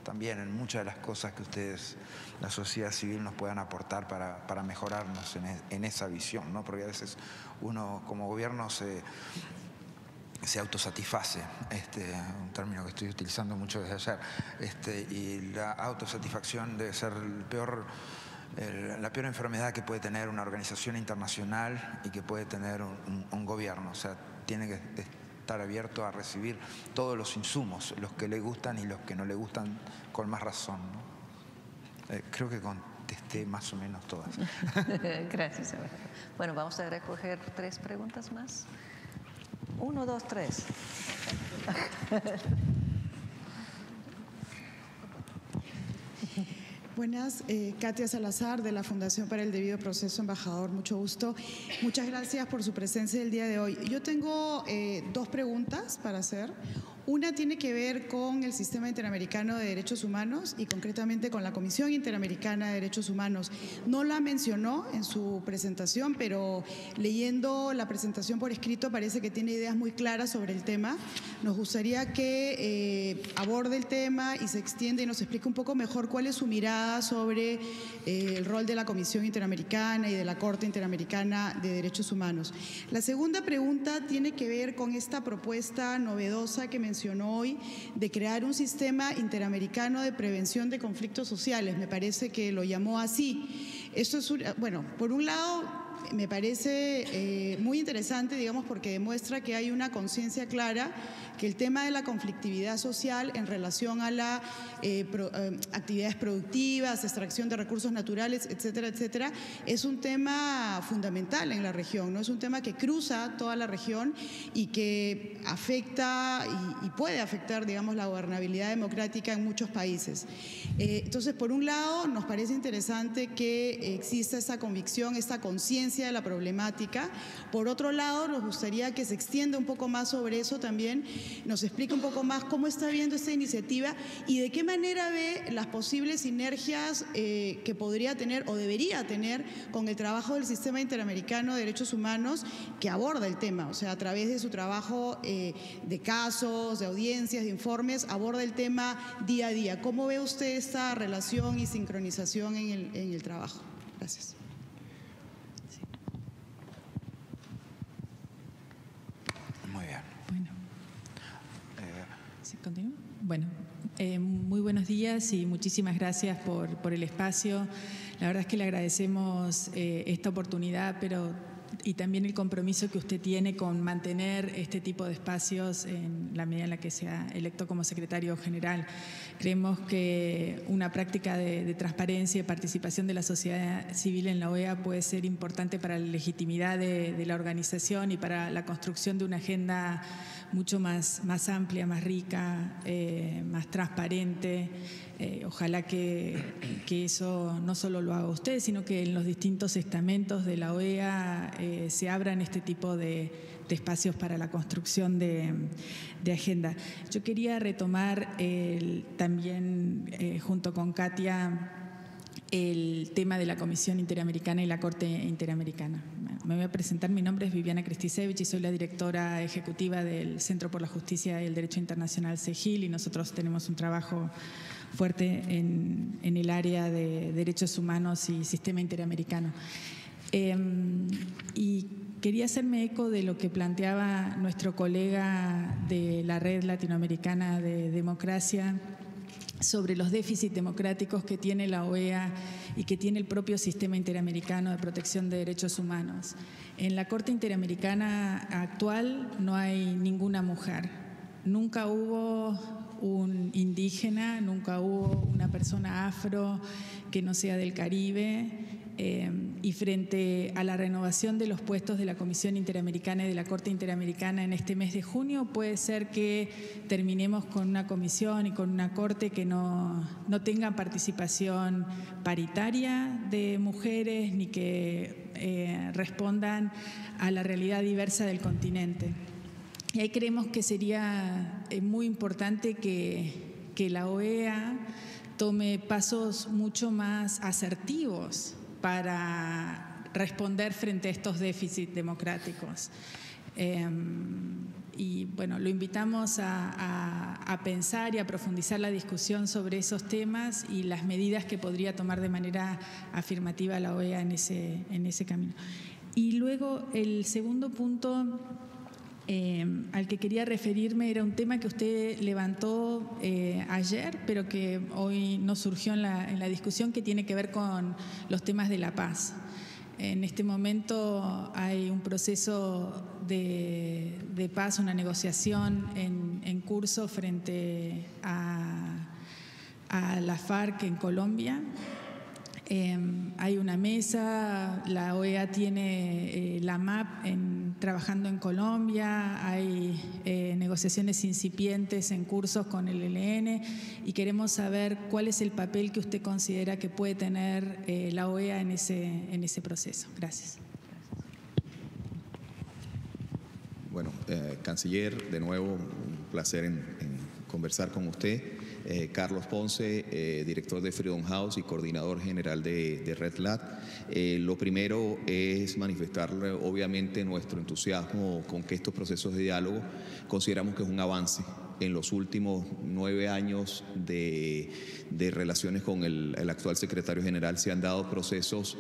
Speaker 2: también en muchas de las cosas que ustedes, la sociedad civil, nos puedan aportar para mejorarnos en esa visión, ¿no? Porque a veces uno como gobierno se autosatisface, un término que estoy utilizando mucho desde ayer, y la autosatisfacción debe ser la peor enfermedad que puede tener una organización internacional y que puede tener un gobierno. O sea, tiene que estar abierto a recibir todos los insumos, los que le gustan y los que no le gustan, con más razón, ¿no? Creo que contesté más o menos todas.
Speaker 1: Gracias. Bueno, vamos a recoger 3 preguntas más. 1, 2, 3.
Speaker 6: Buenas, Katia Salazar, de la Fundación para el Debido Proceso, embajador, mucho gusto. Muchas gracias por su presencia el día de hoy. Yo tengo 2 preguntas para hacer. Una tiene que ver con el Sistema Interamericano de Derechos Humanos y concretamente con la Comisión Interamericana de Derechos Humanos. No la mencionó en su presentación, pero leyendo la presentación por escrito parece que tiene ideas muy claras sobre el tema. Nos gustaría que aborde el tema y se extienda y nos explique un poco mejor cuál es su mirada sobre el rol de la Comisión Interamericana y de la Corte Interamericana de Derechos Humanos. La segunda pregunta tiene que ver con esta propuesta novedosa que mencionó hoy de crear un sistema interamericano de prevención de conflictos sociales. Me parece que lo llamó así. Esto es, bueno, por un lado, me parece muy interesante, digamos, porque demuestra que hay una conciencia clara que el tema de la conflictividad social en relación a las actividades productivas, extracción de recursos naturales, etcétera, etcétera, es un tema fundamental en la región, ¿no? Es un tema que cruza toda la región y que afecta y puede afectar, digamos, la gobernabilidad democrática en muchos países. Entonces, por un lado, nos parece interesante que exista esta convicción, esta conciencia de la problemática. Por otro lado, nos gustaría que se extienda un poco más sobre eso también, nos explique un poco más cómo está viendo esta iniciativa y de qué manera ve las posibles sinergias que podría tener o debería tener con el trabajo del Sistema Interamericano de Derechos Humanos que aborda el tema, o sea, a través de su trabajo de casos, de audiencias, de informes, aborda el tema día a día. ¿Cómo ve usted esta relación y sincronización en el trabajo? Gracias.
Speaker 2: Muy bien.
Speaker 7: Bueno. ¿Sí, continúo? Bueno, muy buenos días y muchísimas gracias por el espacio. La verdad es que le agradecemos esta oportunidad, y también el compromiso que usted tiene con mantener este tipo de espacios en la medida en la que sea electo como secretario general. Creemos que una práctica de transparencia y participación de la sociedad civil en la OEA puede ser importante para la legitimidad de la organización y para la construcción de una agenda mucho más amplia, más rica, más transparente. Ojalá que eso no solo lo haga usted, sino que en los distintos estamentos de la OEA se abran este tipo de espacios para la construcción de agenda. Yo quería retomar también, junto con Katia, el tema de la Comisión Interamericana y la Corte Interamericana. Me voy a presentar, mi nombre es Viviana Kristisevich y soy la directora ejecutiva del Centro por la Justicia y el Derecho Internacional CEGIL, y nosotros tenemos un trabajo fuerte en el área de derechos humanos y sistema interamericano. Y quería hacerme eco de lo que planteaba nuestro colega de la Red Latinoamericana de Democracia sobre los déficits democráticos que tiene la OEA y que tiene el propio Sistema Interamericano de Protección de Derechos Humanos. En la Corte Interamericana actual no hay ninguna mujer. Nunca hubo un indígena, nunca hubo una persona afro que no sea del Caribe. Y frente a la renovación de los puestos de la Comisión Interamericana y de la Corte Interamericana en este mes de junio, puede ser que terminemos con una comisión y con una corte que no tenga participación paritaria de mujeres ni que respondan a la realidad diversa del continente. Y ahí creemos que sería muy importante que la OEA tome pasos mucho más asertivos para responder frente a estos déficits democráticos. Y bueno, lo invitamos a pensar y a profundizar la discusión sobre esos temas y las medidas que podría tomar de manera afirmativa la OEA en ese camino. Y luego el segundo punto al que quería referirme era un tema que usted levantó ayer, pero que hoy no surgió en la discusión, que tiene que ver con los temas de la paz. En este momento hay un proceso de paz, una negociación en curso frente a la FARC en Colombia. Hay una mesa, la OEA tiene la MAP trabajando en Colombia, hay negociaciones incipientes en cursos con el ELN y queremos saber cuál es el papel que usted considera que puede tener la OEA en ese proceso. Gracias.
Speaker 8: Bueno, canciller, de nuevo, un placer en conversar con usted. Carlos Ponce, director de Freedom House y coordinador general de Red Lat. Lo primero es manifestarle obviamente nuestro entusiasmo con que estos procesos de diálogo consideramos que es un avance. En los últimos 9 años de relaciones con el actual secretario general se han dado procesos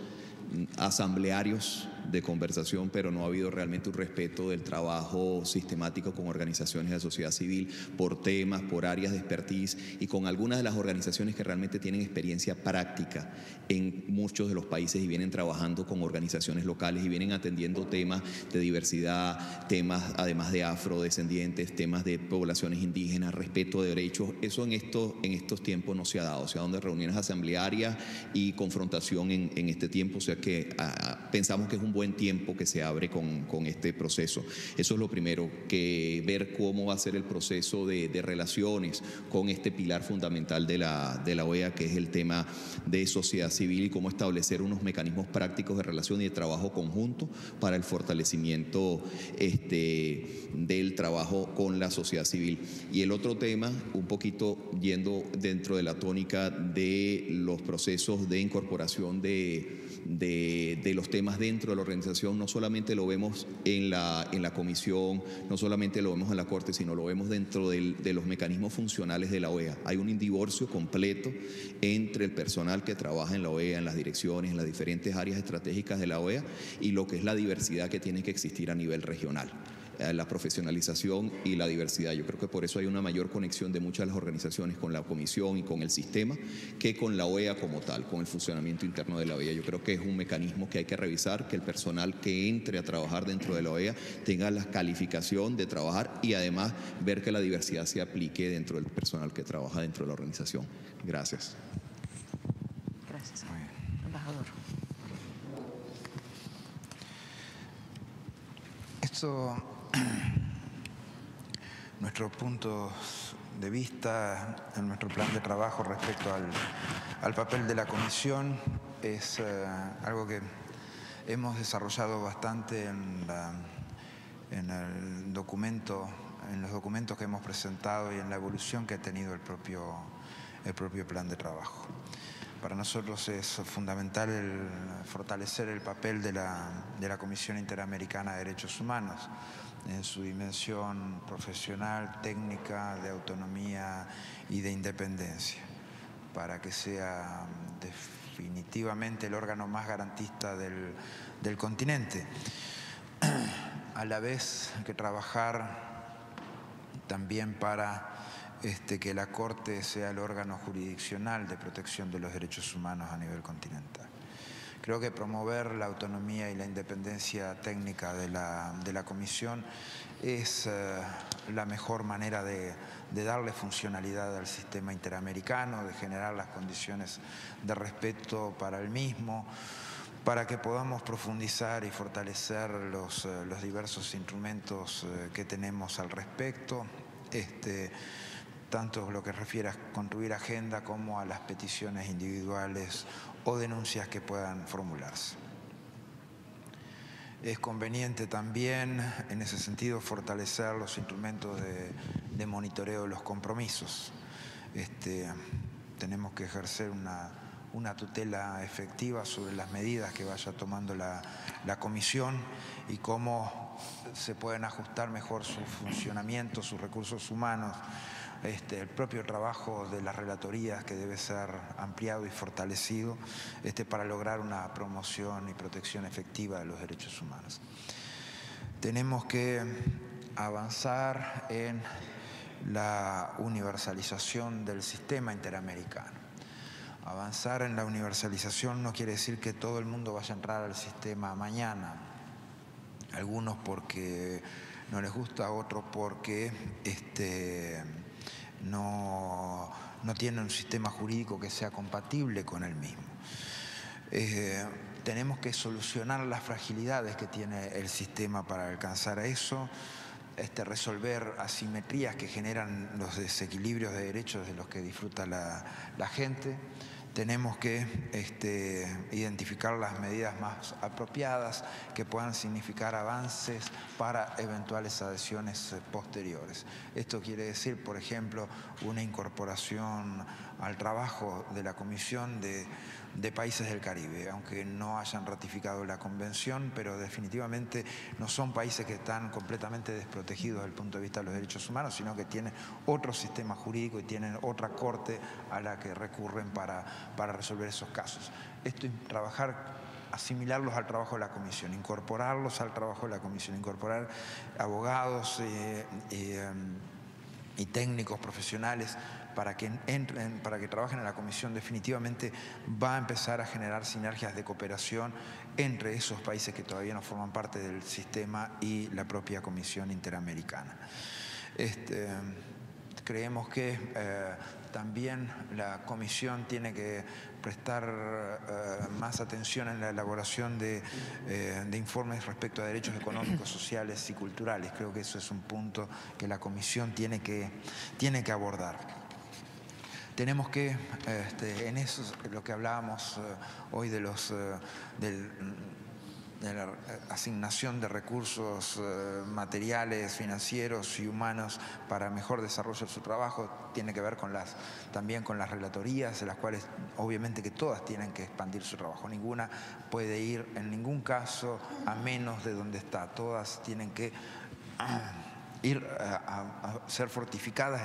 Speaker 8: asamblearios de conversación, pero no ha habido realmente un respeto del trabajo sistemático con organizaciones de sociedad civil por temas, por áreas de expertise y con algunas de las organizaciones que realmente tienen experiencia práctica en muchos de los países y vienen trabajando con organizaciones locales y vienen atendiendo temas de diversidad, temas además de afrodescendientes, temas de poblaciones indígenas, respeto de derechos. Eso en estos tiempos no se ha dado, se ha dado de reuniones asamblearias y confrontación en este tiempo, o sea que pensamos que es un buen tiempo que se abre con este proceso. Eso es lo primero, que ver cómo va a ser el proceso de relaciones con este pilar fundamental de la OEA, que es el tema de sociedad civil y cómo establecer unos mecanismos prácticos de relación y de trabajo conjunto para el fortalecimiento del trabajo con la sociedad civil. Y el otro tema, un poquito yendo dentro de la tónica de los procesos de incorporación de los temas dentro de la organización, no solamente lo vemos en la comisión, no solamente lo vemos en la Corte, sino lo vemos dentro de los mecanismos funcionales de la OEA. Hay un divorcio completo entre el personal que trabaja en la OEA, en las direcciones, en las diferentes áreas estratégicas de la OEA y lo que es la diversidad que tiene que existir a nivel regional. La profesionalización y la diversidad. Yo creo que por eso hay una mayor conexión de muchas de las organizaciones con la comisión y con el sistema que con la OEA como tal, con el funcionamiento interno de la OEA. Yo creo que es un mecanismo que hay que revisar, que el personal que entre a trabajar dentro de la OEA tenga la calificación de trabajar y además ver que la diversidad se aplique dentro del personal que trabaja dentro de la organización. Gracias.
Speaker 1: Gracias, embajador.
Speaker 2: Nuestros puntos de vista en nuestro plan de trabajo respecto al papel de la Comisión es algo que hemos desarrollado bastante en los documentos que hemos presentado y en la evolución que ha tenido el propio plan de trabajo. Para nosotros es fundamental fortalecer el papel de la Comisión Interamericana de Derechos Humanos en su dimensión profesional, técnica, de autonomía y de independencia, para que sea definitivamente el órgano más garantista del continente. A la vez que trabajar también para que la Corte sea el órgano jurisdiccional de protección de los derechos humanos a nivel continental. Creo que promover la autonomía y la independencia técnica de la Comisión es la mejor manera de darle funcionalidad al sistema interamericano, de generar las condiciones de respeto para el mismo, para que podamos profundizar y fortalecer los diversos instrumentos que tenemos al respecto, tanto lo que refiere a construir agenda como a las peticiones individuales o denuncias que puedan formularse. Es conveniente también, en ese sentido, fortalecer los instrumentos de monitoreo de los compromisos. Tenemos que ejercer una tutela efectiva sobre las medidas que vaya tomando la Comisión y cómo se pueden ajustar mejor su funcionamiento, sus recursos humanos, el propio trabajo de las relatorías que debe ser ampliado y fortalecido para lograr una promoción y protección efectiva de los derechos humanos. Tenemos que avanzar en la universalización del sistema interamericano. Avanzar en la universalización no quiere decir que todo el mundo vaya a entrar al sistema mañana. Algunos porque no les gusta, otros porque no tiene un sistema jurídico que sea compatible con el mismo. Tenemos que solucionar las fragilidades que tiene el sistema para alcanzar a eso, resolver asimetrías que generan los desequilibrios de derechos de los que disfruta la gente. tenemos que identificar las medidas más apropiadas que puedan significar avances para eventuales adhesiones posteriores. Esto quiere decir, por ejemplo, una incorporación al trabajo de la Comisión de países del Caribe, aunque no hayan ratificado la convención, pero definitivamente no son países que están completamente desprotegidos desde el punto de vista de los derechos humanos, sino que tienen otro sistema jurídico y tienen otra corte a la que recurren para resolver esos casos. Esto es trabajar, asimilarlos al trabajo de la Comisión, incorporarlos al trabajo de la Comisión, incorporar abogados y técnicos profesionales para que entren, para que trabajen en la Comisión, definitivamente va a empezar a generar sinergias de cooperación entre esos países que todavía no forman parte del sistema y la propia Comisión Interamericana. Creemos que también la Comisión tiene que prestar más atención en la elaboración de informes respecto a derechos económicos, sociales y culturales. Creo que eso es un punto que la Comisión tiene que abordar. Tenemos que, en eso, lo que hablábamos hoy de la asignación de recursos materiales, financieros y humanos para mejor desarrollo de su trabajo, tiene que ver también con las relatorías, de las cuales obviamente que todas tienen que expandir su trabajo. Ninguna puede ir en ningún caso a menos de donde está. Todas tienen que ir a ser fortificadas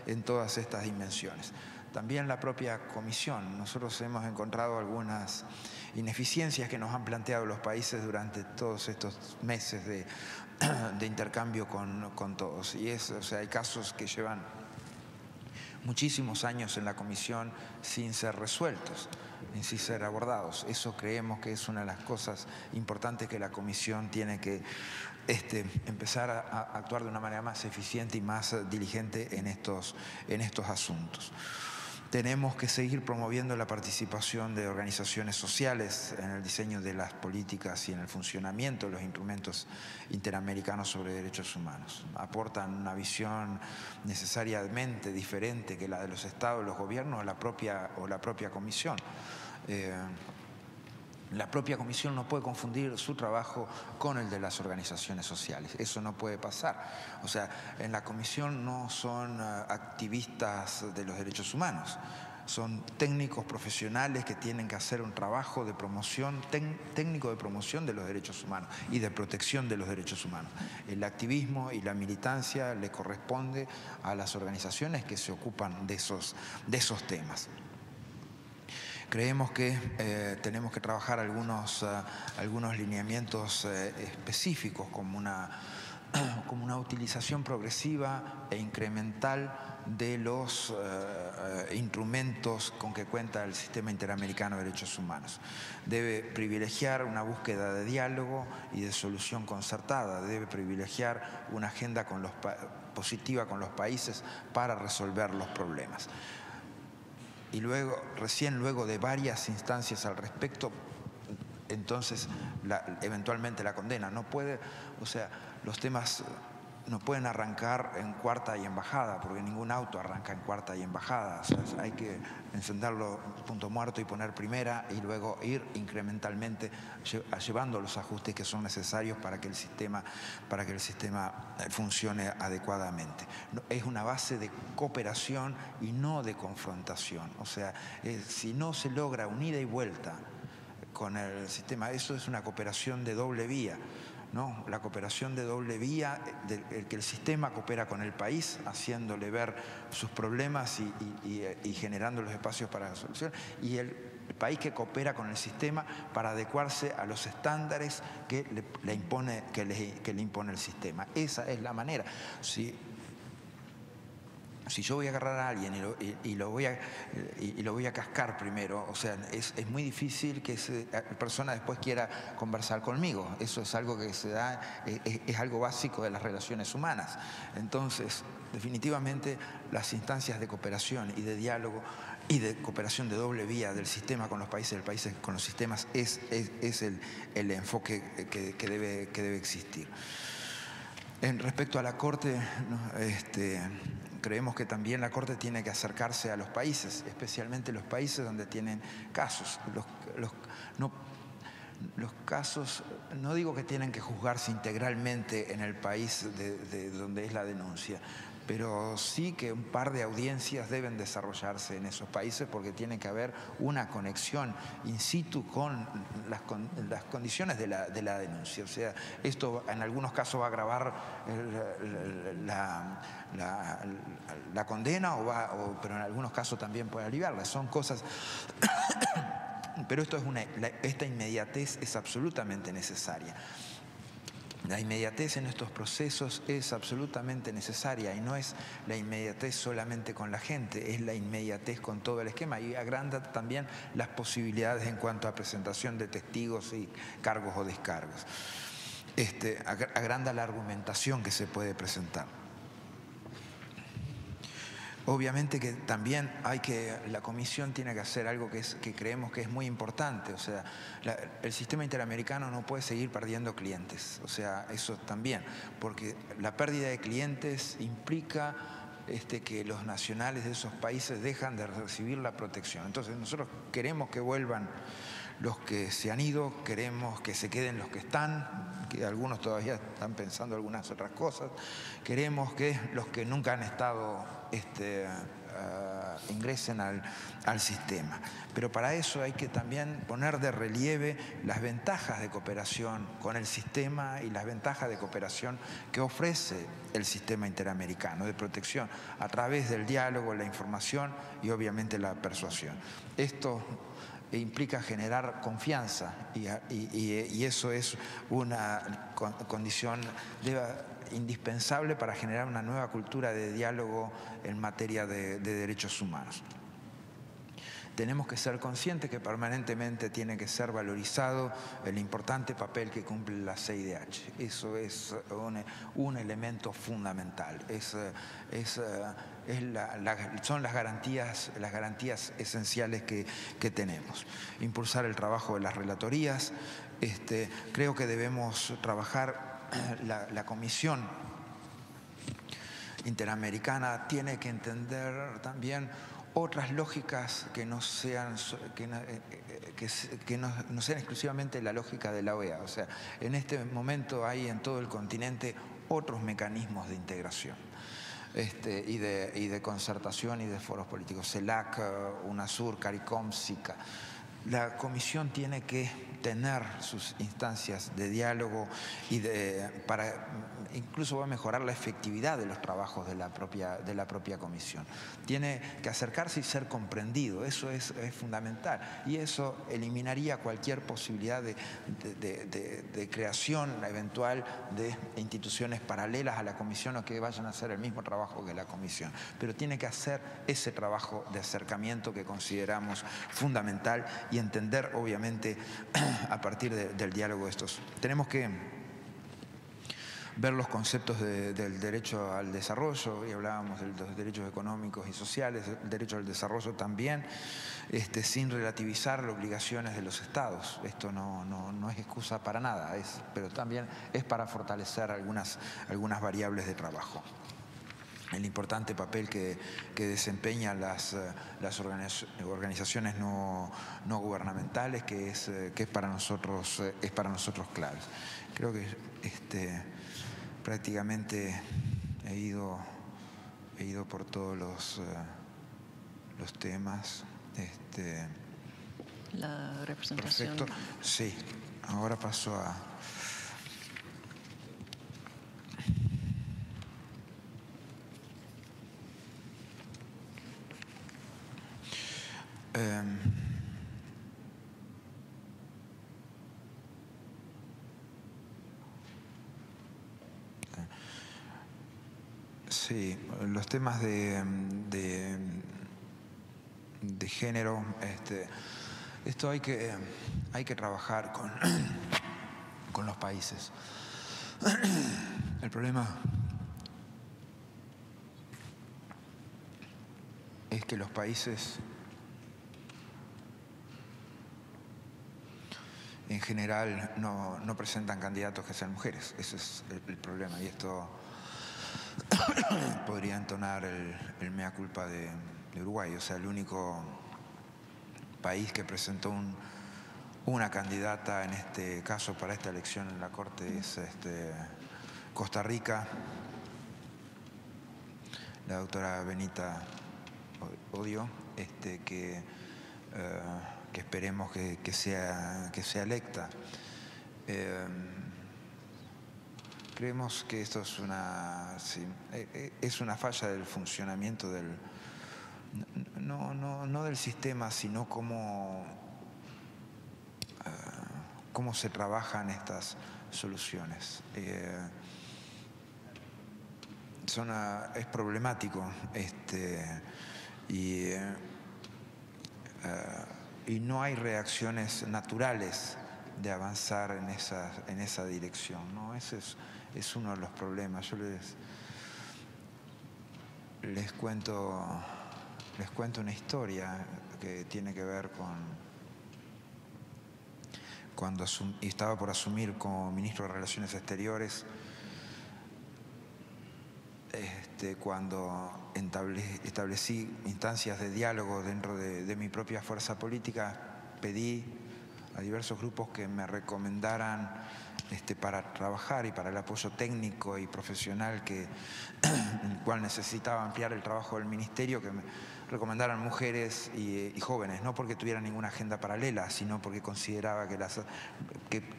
Speaker 2: en todas estas dimensiones. También la propia Comisión. Nosotros hemos encontrado algunas ineficiencias que nos han planteado los países durante todos estos meses de intercambio con todos. Y hay casos que llevan muchísimos años en la Comisión sin ser resueltos, sin ser abordados. Eso creemos que es una de las cosas importantes que la Comisión tiene que empezar a actuar de una manera más eficiente y más diligente en estos asuntos. Tenemos que seguir promoviendo la participación de organizaciones sociales en el diseño de las políticas y en el funcionamiento de los instrumentos interamericanos sobre derechos humanos. Aportan una visión necesariamente diferente que la de los estados, los gobiernos o la propia Comisión. La propia Comisión no puede confundir su trabajo con el de las organizaciones sociales. Eso no puede pasar. O sea, en la Comisión no son activistas de los derechos humanos. Son técnicos profesionales que tienen que hacer un trabajo de promoción, técnico de promoción de los derechos humanos y de protección de los derechos humanos. El activismo y la militancia le corresponde a las organizaciones que se ocupan de esos temas. Creemos que tenemos que trabajar algunos lineamientos específicos como una utilización progresiva e incremental de los instrumentos con que cuenta el Sistema Interamericano de Derechos Humanos. Debe privilegiar una búsqueda de diálogo y de solución concertada. Debe privilegiar una agenda positiva con los países para resolver los problemas. Y recién luego de varias instancias al respecto, entonces eventualmente la condena. No puede, los temas no pueden arrancar en cuarta y embajada, porque ningún auto arranca en cuarta y embajada. Hay que encenderlo punto muerto y poner primera y luego ir incrementalmente llevando los ajustes que son necesarios para que el sistema funcione adecuadamente. Es una base de cooperación y no de confrontación. Si no se logra un ida y vuelta con el sistema, eso es una cooperación de doble vía. ¿No? La cooperación de doble vía, que el sistema coopera con el país, haciéndole ver sus problemas y generando los espacios para la solución, y el país que coopera con el sistema para adecuarse a los estándares que le impone el sistema. Esa es la manera. Si yo voy a agarrar a alguien y lo voy a cascar primero, es muy difícil que esa persona después quiera conversar conmigo. Eso es algo que se da, es algo básico de las relaciones humanas. Entonces, definitivamente, las instancias de cooperación y de diálogo y de cooperación de doble vía del sistema con los países, del país con los sistemas, es el enfoque que debe existir. Respecto a la Corte, creemos que también la Corte tiene que acercarse a los países, especialmente los países donde tienen casos. Los casos, no digo que tienen que juzgarse integralmente en el país de donde es la denuncia, pero sí que un par de audiencias deben desarrollarse en esos países porque tiene que haber una conexión in situ con las condiciones de la denuncia. O sea, esto en algunos casos va a agravar la condena, pero en algunos casos también puede aliviarla. Son cosas... Pero esta inmediatez es absolutamente necesaria. La inmediatez en estos procesos es absolutamente necesaria y no es la inmediatez solamente con la gente, es la inmediatez con todo el esquema y agranda también las posibilidades en cuanto a presentación de testigos y cargos o descargos. Agranda la argumentación que se puede presentar. Obviamente que también la Comisión tiene que hacer algo que creemos que es muy importante. O sea, el sistema interamericano no puede seguir perdiendo clientes. O sea, eso también, porque la pérdida de clientes implica que los nacionales de esos países dejan de recibir la protección. Entonces nosotros queremos que vuelvan los que se han ido, queremos que se queden los que están, que algunos todavía están pensando algunas otras cosas, queremos que los que nunca han estado ingresen al sistema. Pero para eso hay que también poner de relieve las ventajas de cooperación con el sistema y las ventajas de cooperación que ofrece el sistema interamericano de protección a través del diálogo, la información y obviamente la persuasión. Esto implica generar confianza y eso es una condición indispensable para generar una nueva cultura de diálogo en materia de derechos humanos. Tenemos que ser conscientes que permanentemente tiene que ser valorizado el importante papel que cumple la CIDH. Eso es un elemento fundamental. Son las garantías esenciales que tenemos. Impulsar el trabajo de las relatorías. Creo que debemos trabajar, la Comisión Interamericana tiene que entender también otras lógicas que no sean exclusivamente la lógica de la OEA. O sea, en este momento hay en todo el continente otros mecanismos de integración y de concertación y de foros políticos. CELAC, UNASUR, CARICOM, SICA. La Comisión tiene que tener sus instancias de diálogo incluso va a mejorar la efectividad de los trabajos de la propia Comisión. Tiene que acercarse y ser comprendido, eso es fundamental. Y eso eliminaría cualquier posibilidad de creación eventual de instituciones paralelas a la Comisión o que vayan a hacer el mismo trabajo que la Comisión. Pero tiene que hacer ese trabajo de acercamiento que consideramos fundamental y entender, obviamente, a partir del diálogo de estos. Tenemos que ver los conceptos del derecho al desarrollo, y hablábamos de los derechos económicos y sociales, el derecho al desarrollo también, sin relativizar las obligaciones de los estados. Esto no es excusa para nada, pero también es para fortalecer algunas variables de trabajo. El importante papel que desempeñan las organizaciones no gubernamentales, que es para nosotros clave. Creo que prácticamente he ido por todos los temas.
Speaker 1: La representación.
Speaker 2: Perfecto. Sí, ahora paso a... Sí, los temas de género, esto hay que trabajar con los países. El problema es que los países en general no presentan candidatos que sean mujeres. Ese es el problema y esto podría entonar el mea culpa de Uruguay. O sea, el único país que presentó una candidata en este caso para esta elección en la Corte es Costa Rica, la doctora Benita Odio, que esperemos que sea electa. Creemos que esto es una falla del funcionamiento no del sistema, sino cómo se trabajan estas soluciones. Es problemático y no hay reacciones naturales de avanzar en esa dirección, ¿no? Ese es uno de los problemas. Yo les cuento una historia que tiene que ver con cuando estaba por asumir como ministro de Relaciones Exteriores, cuando establecí instancias de diálogo dentro de mi propia fuerza política, pedí a diversos grupos que me recomendaran para trabajar y para el apoyo técnico y profesional en el cual necesitaba ampliar el trabajo del ministerio, que me recomendaran mujeres y jóvenes, no porque tuvieran ninguna agenda paralela, sino porque consideraba que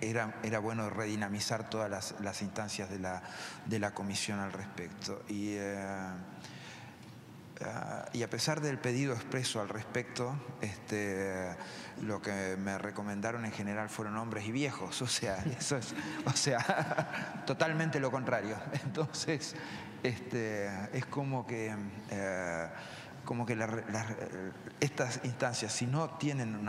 Speaker 2: era bueno redinamizar todas las instancias de la comisión al respecto. Y a pesar del pedido expreso al respecto, lo que me recomendaron en general fueron hombres y viejos, o sea, totalmente lo contrario. Entonces, es como que estas instancias, si no tienen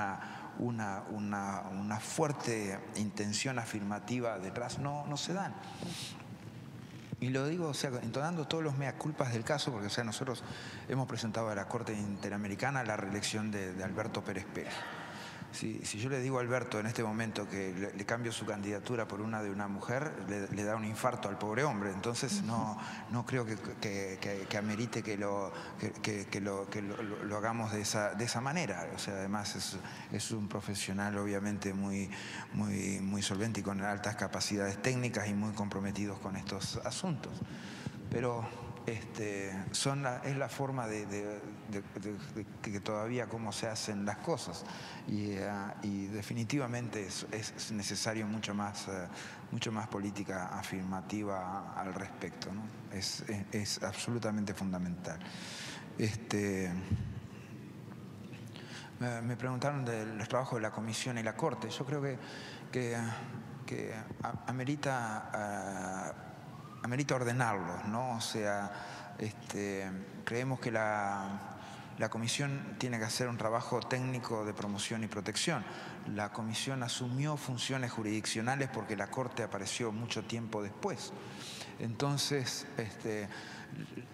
Speaker 2: una fuerte intención afirmativa detrás, no se dan. Y lo digo, o sea, entonando todos los mea culpas del caso, porque, o sea, nosotros hemos presentado a la Corte Interamericana la reelección de Alberto Pérez Pérez. Si yo le digo a Alberto en este momento que le cambio su candidatura por una de una mujer, le da un infarto al pobre hombre. Entonces no creo que amerite que lo hagamos de esa manera. O sea, además es un profesional obviamente muy solvente y con altas capacidades técnicas y muy comprometidos con estos asuntos. Pero es la forma de que todavía cómo se hacen las cosas y definitivamente es necesario mucho más política afirmativa al respecto, ¿no? Es absolutamente fundamental. Me preguntaron del trabajo de la Comisión y la Corte. Yo creo que amerita ordenarlos, ¿no? O sea, creemos que la Comisión tiene que hacer un trabajo técnico de promoción y protección. La Comisión asumió funciones jurisdiccionales porque la Corte apareció mucho tiempo después. Entonces,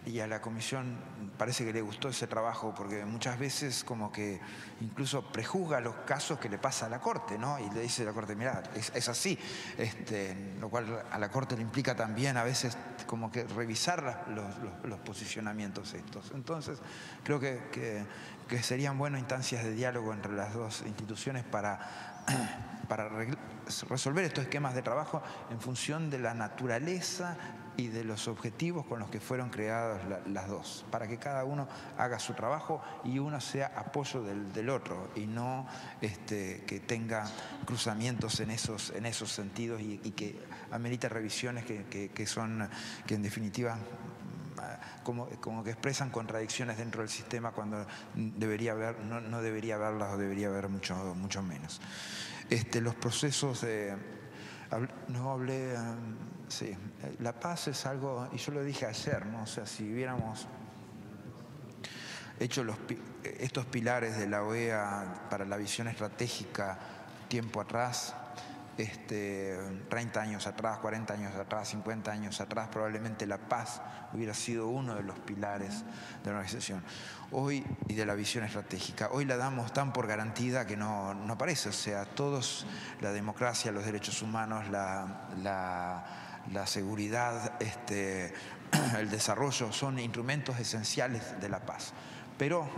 Speaker 2: y a la Comisión parece que le gustó ese trabajo porque muchas veces como que incluso prejuzga los casos que le pasa a la Corte, ¿no? Y le dice a la Corte, mirá, es así, lo cual a la Corte le implica también a veces como que revisar los posicionamientos estos. Entonces, creo que serían buenas instancias de diálogo entre las dos instituciones para resolver estos esquemas de trabajo en función de la naturaleza y de los objetivos con los que fueron creadas las dos, para que cada uno haga su trabajo y uno sea apoyo del otro y no que tenga cruzamientos en esos sentidos y que amerita revisiones que en definitiva como que expresan contradicciones dentro del sistema cuando debería haber, no debería haberlas o debería haber mucho menos. Los procesos sí, la paz es algo, y yo lo dije ayer, ¿no? O sea, si hubiéramos hecho estos pilares de la OEA para la visión estratégica tiempo atrás, 30 años atrás, 40 años atrás, 50 años atrás, probablemente la paz hubiera sido uno de los pilares de la organización. Hoy, y de la visión estratégica, hoy la damos tan por garantida que no aparece. O sea, todos, la democracia, los derechos humanos, la la seguridad, el desarrollo, son instrumentos esenciales de la paz. Pero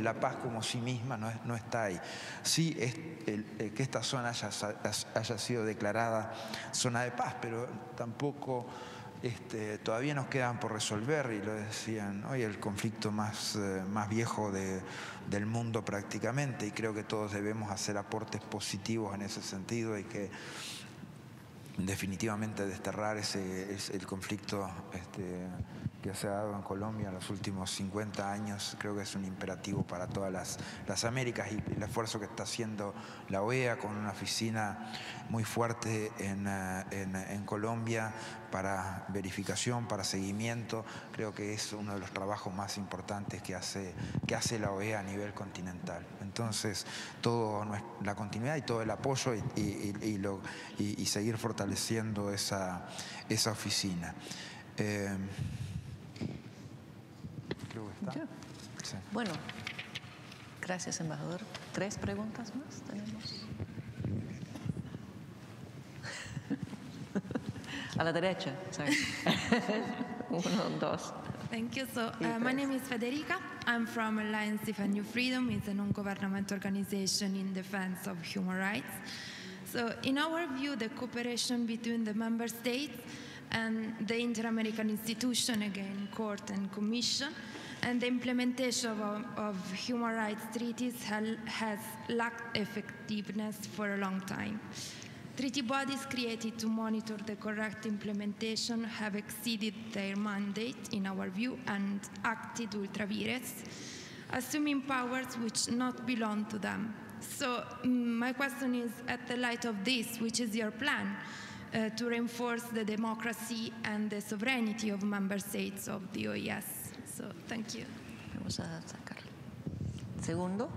Speaker 2: la paz como sí misma no está ahí. Sí, que esta zona haya sido declarada zona de paz, pero tampoco todavía nos quedan por resolver, y lo decían hoy, el conflicto más viejo del mundo prácticamente, y creo que todos debemos hacer aportes positivos en ese sentido, y que definitivamente desterrar el conflicto que se ha dado en Colombia en los últimos 50 años, creo que es un imperativo para todas las Américas, y el esfuerzo que está haciendo la OEA con una oficina muy fuerte en Colombia para verificación, para seguimiento, creo que es uno de los trabajos más importantes que hace la OEA a nivel continental. Entonces, toda la continuidad y todo el apoyo y seguir fortaleciendo esa oficina. Creo que está. Sí.
Speaker 1: Bueno, gracias, embajador. 3 preguntas más tenemos. A la derecha, sorry. 1, 2.
Speaker 9: Thank you. So, my name is Federica. I'm from Alliance Defend New Freedom. It's a non-governmental organization in defense of human rights. So, in our view, the cooperation between the member states and the Inter-American institution, again, court and commission, and the implementation of human rights treaties has lacked effectiveness for a long time. Treaty bodies created to monitor the correct implementation have exceeded their mandate, in our view, and acted ultra vires, assuming powers which not belong to them. So my question is, at the light of this, which is your plan to reinforce the democracy and the sovereignty of member states of the OES? So thank you.
Speaker 1: Vamos a sacarlo. Segundo.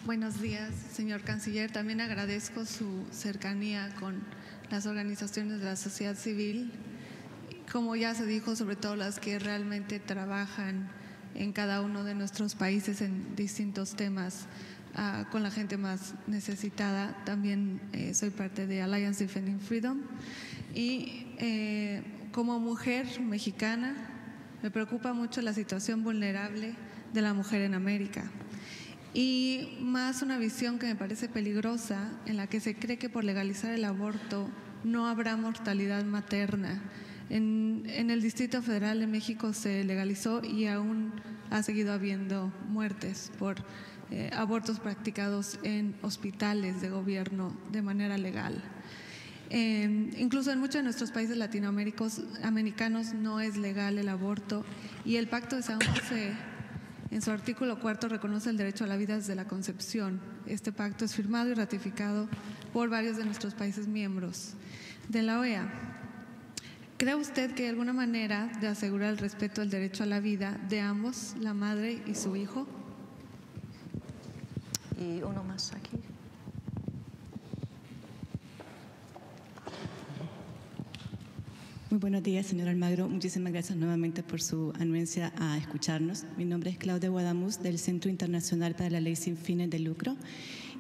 Speaker 10: Buenos días, señor canciller. También agradezco su cercanía con las organizaciones de la sociedad civil, como ya se dijo, sobre todo las que realmente trabajan en cada uno de nuestros países en distintos temas con la gente más necesitada. También soy parte de Alliance Defending Freedom y como mujer mexicana me preocupa mucho la situación vulnerable de la mujer en América. Y más una visión que me parece peligrosa, en la que se cree que por legalizar el aborto no habrá mortalidad materna. En el Distrito Federal de México se legalizó y aún ha seguido habiendo muertes por abortos practicados en hospitales de gobierno de manera legal. Incluso en muchos de nuestros países latinoamericanos no es legal el aborto, y el Pacto de San José, en su artículo 4, reconoce el derecho a la vida desde la concepción. Este pacto es firmado y ratificado por varios de nuestros países miembros de la OEA. ¿Cree usted que hay alguna manera de asegurar el respeto al derecho a la vida de ambos, la madre y su hijo?
Speaker 1: Y uno más aquí.
Speaker 11: Muy buenos días, señor Almagro. Muchísimas gracias nuevamente por su anuencia a escucharnos. Mi nombre es Claudia Guadamuz, del Centro Internacional para la Ley Sin Fines de Lucro.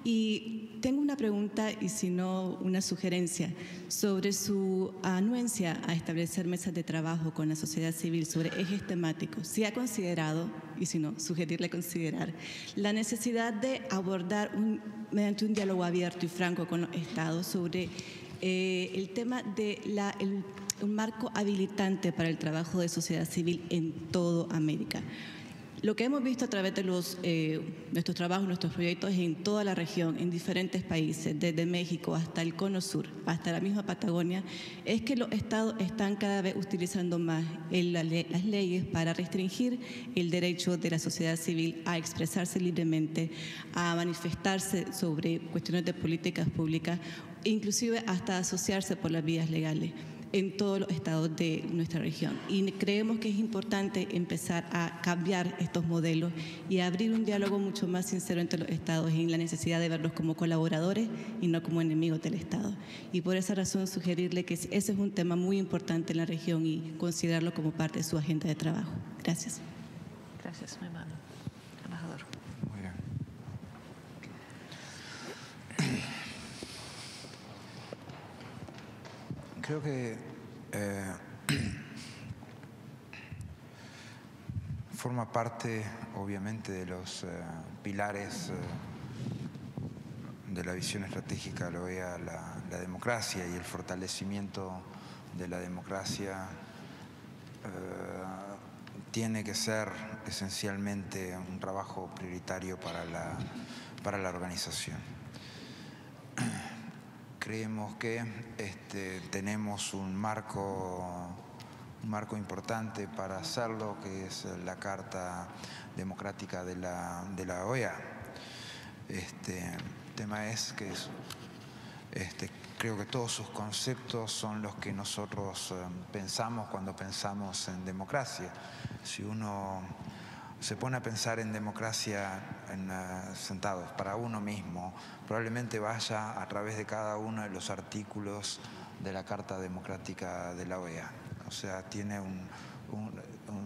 Speaker 11: Y tengo una pregunta, y si no, una sugerencia, sobre su anuencia a establecer mesas de trabajo con la sociedad civil sobre ejes temáticos. Si ha considerado, y si no, sugerirle considerar, la necesidad de abordar mediante un diálogo abierto y franco con los estados sobre el tema de un marco habilitante para el trabajo de sociedad civil en toda América. Lo que hemos visto a través de nuestros trabajos, nuestros proyectos en toda la región, en diferentes países, desde México hasta el Cono Sur, hasta la misma Patagonia, es que los estados están cada vez utilizando más las leyes para restringir el derecho de la sociedad civil a expresarse libremente, a manifestarse sobre cuestiones de políticas públicas, inclusive hasta asociarse por las vías legales en todos los estados de nuestra región. Y creemos que es importante empezar a cambiar estos modelos y a abrir un diálogo mucho más sincero entre los estados en la necesidad de verlos como colaboradores y no como enemigos del Estado. Y por esa razón sugerirle que ese es un tema muy importante en la región y considerarlo como parte de su agenda de trabajo. Gracias.
Speaker 1: Gracias, mi hermano. Embajador.
Speaker 2: Muy bien. Creo que forma parte, obviamente, de los pilares de la visión estratégica de la OEA, la democracia y el fortalecimiento de la democracia tiene que ser esencialmente un trabajo prioritario para la organización. Creemos que tenemos un marco importante para hacerlo, que es la Carta Democrática de la OEA. El tema es que creo que todos sus conceptos son los que nosotros pensamos cuando pensamos en democracia. Si uno se pone a pensar en democracia sentados para uno mismo, probablemente vaya a través de cada uno de los artículos de la Carta Democrática de la OEA. O sea, tiene un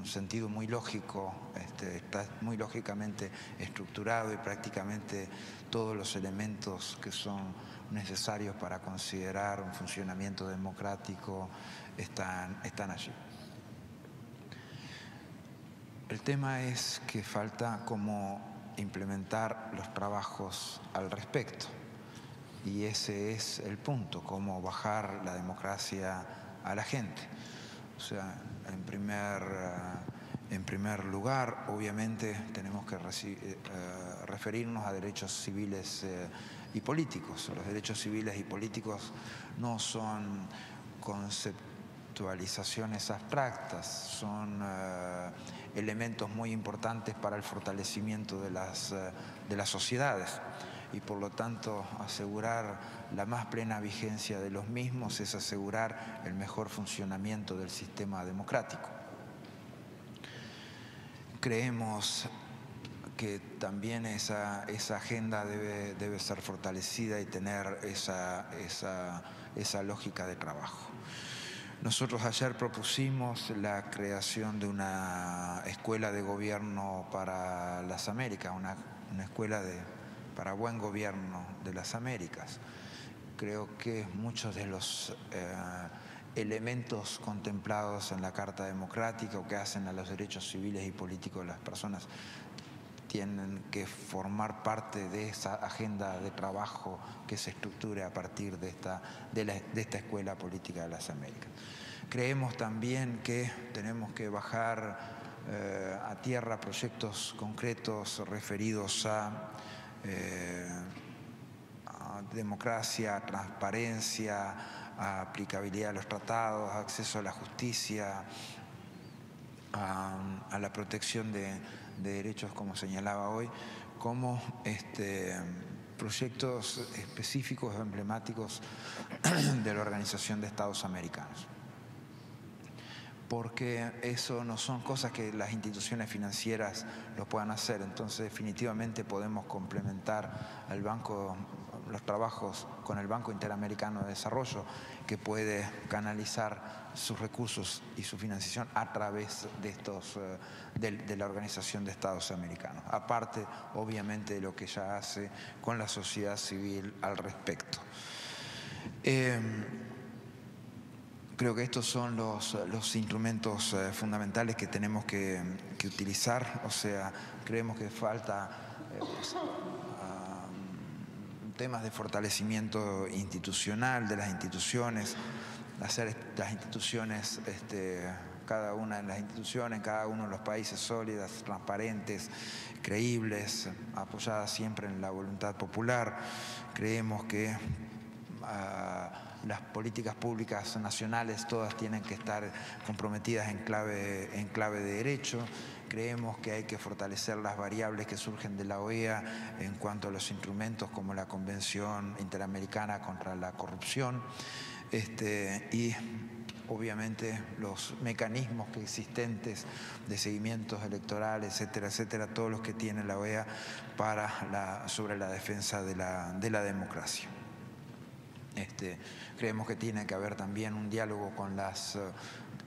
Speaker 2: sentido muy lógico, está muy lógicamente estructurado y prácticamente todos los elementos que son necesarios para considerar un funcionamiento democrático están allí. El tema es que falta cómo implementar los trabajos al respecto. Y ese es el punto, cómo bajar la democracia a la gente. O sea, en primer lugar, obviamente, tenemos que referirnos a derechos civiles y políticos. Los derechos civiles y políticos no son conceptualizaciones abstractas, son elementos muy importantes para el fortalecimiento de las sociedades. Y por lo tanto, asegurar la más plena vigencia de los mismos es asegurar el mejor funcionamiento del sistema democrático. Creemos que también esa agenda debe ser fortalecida y tener esa lógica de trabajo. Nosotros ayer propusimos la creación de una escuela de gobierno para las Américas, una escuela para buen gobierno de las Américas. Creo que muchos de los elementos contemplados en la Carta Democrática o que hacen a los derechos civiles y políticos de las personas tienen que formar parte de esa agenda de trabajo que se estructure a partir de esta Escuela Política de las Américas. Creemos también que tenemos que bajar a tierra proyectos concretos referidos a democracia, transparencia, a aplicabilidad de los tratados, acceso a la justicia, a la protección de derechos, como señalaba hoy, como proyectos específicos o emblemáticos de la Organización de Estados Americanos. Porque eso no son cosas que las instituciones financieras lo puedan hacer. Entonces, definitivamente podemos complementar los trabajos con el Banco Interamericano de Desarrollo, que puede canalizar sus recursos y su financiación a través de la Organización de Estados Americanos. Aparte, obviamente, de lo que ya hace con la sociedad civil al respecto. Creo que estos son los instrumentos fundamentales que tenemos que utilizar. O sea, creemos que falta temas de fortalecimiento institucional de las instituciones, hacer las instituciones, cada una de las instituciones, cada uno de los países sólidas, transparentes, creíbles, apoyadas siempre en la voluntad popular. Creemos que las políticas públicas nacionales todas tienen que estar comprometidas en clave de derecho. Creemos que hay que fortalecer las variables que surgen de la OEA en cuanto a los instrumentos como la Convención Interamericana contra la Corrupción y obviamente los mecanismos existentes de seguimientos electorales, etcétera, etcétera, todos los que tiene la OEA sobre la defensa de la democracia. Creemos que tiene que haber también un diálogo con las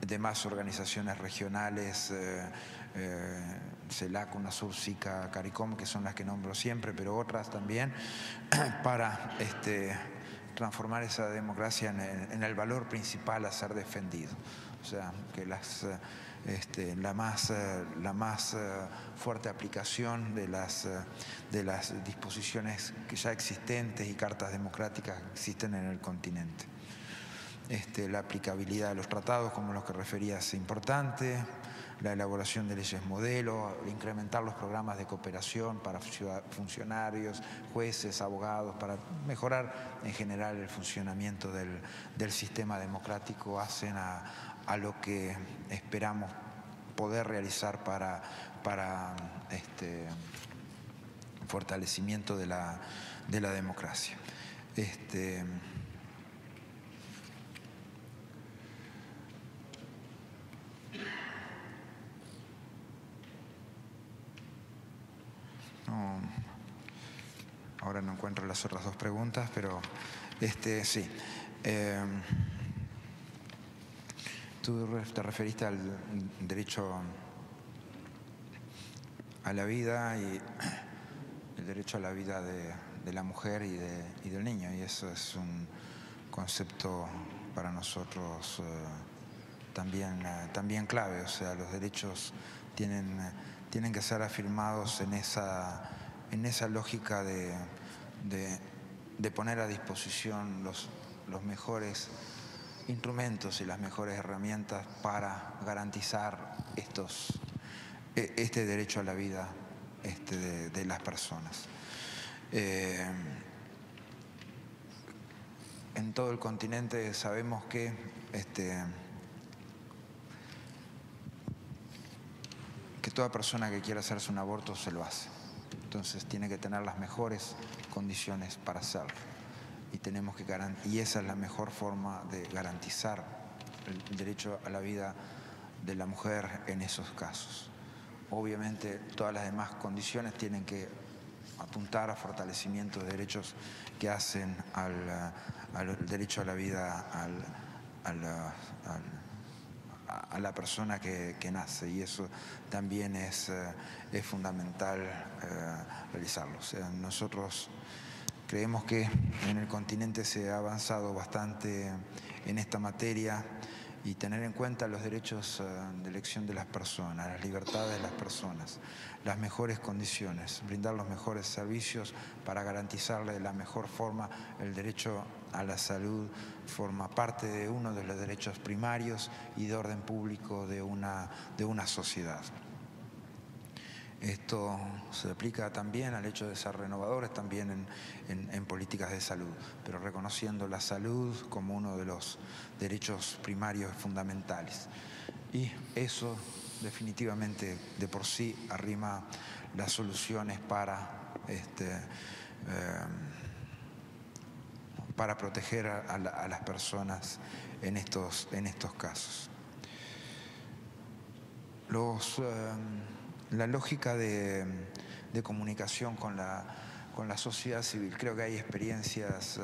Speaker 2: demás organizaciones regionales, CELAC, UNASUR, SICA, CARICOM, que son las que nombro siempre, pero otras también, para transformar esa democracia en el valor principal a ser defendido. O sea, que la más fuerte aplicación de las disposiciones que ya existentes y cartas democráticas que existen en el continente. La aplicabilidad de los tratados, como los que refería, es importante. La elaboración de leyes modelo, incrementar los programas de cooperación para funcionarios, jueces, abogados, para mejorar en general el funcionamiento del sistema democrático, hacen a lo que esperamos poder realizar para fortalecimiento de la democracia. Ahora no encuentro las otras dos preguntas, pero sí. Tú te referiste al derecho a la vida y el derecho a la vida de la mujer y del niño, y eso es un concepto para nosotros también clave. O sea, los derechos tienen que ser afirmados en esa lógica de poner a disposición los mejores instrumentos y las mejores herramientas para garantizar este derecho a la vida de las personas. En todo el continente sabemos que toda persona que quiera hacerse un aborto se lo hace. Entonces tiene que tener las mejores condiciones para hacerlo. Y esa es la mejor forma de garantizar el derecho a la vida de la mujer en esos casos. Obviamente todas las demás condiciones tienen que apuntar a fortalecimiento de derechos que hacen al derecho a la vida a la persona que nace, y eso también es fundamental realizarlo. O sea, nosotros creemos que en el continente se ha avanzado bastante en esta materia, y tener en cuenta los derechos de elección de las personas, las libertades de las personas, las mejores condiciones, brindar los mejores servicios para garantizarle de la mejor forma el derecho a la salud, forma parte de uno de los derechos primarios y de orden público de una sociedad. Esto se aplica también al hecho de ser renovadores también en políticas de salud, pero reconociendo la salud como uno de los derechos primarios fundamentales. Y eso definitivamente de por sí arrima las soluciones para proteger a las personas en estos casos. La lógica de comunicación con la sociedad civil. Creo que hay experiencias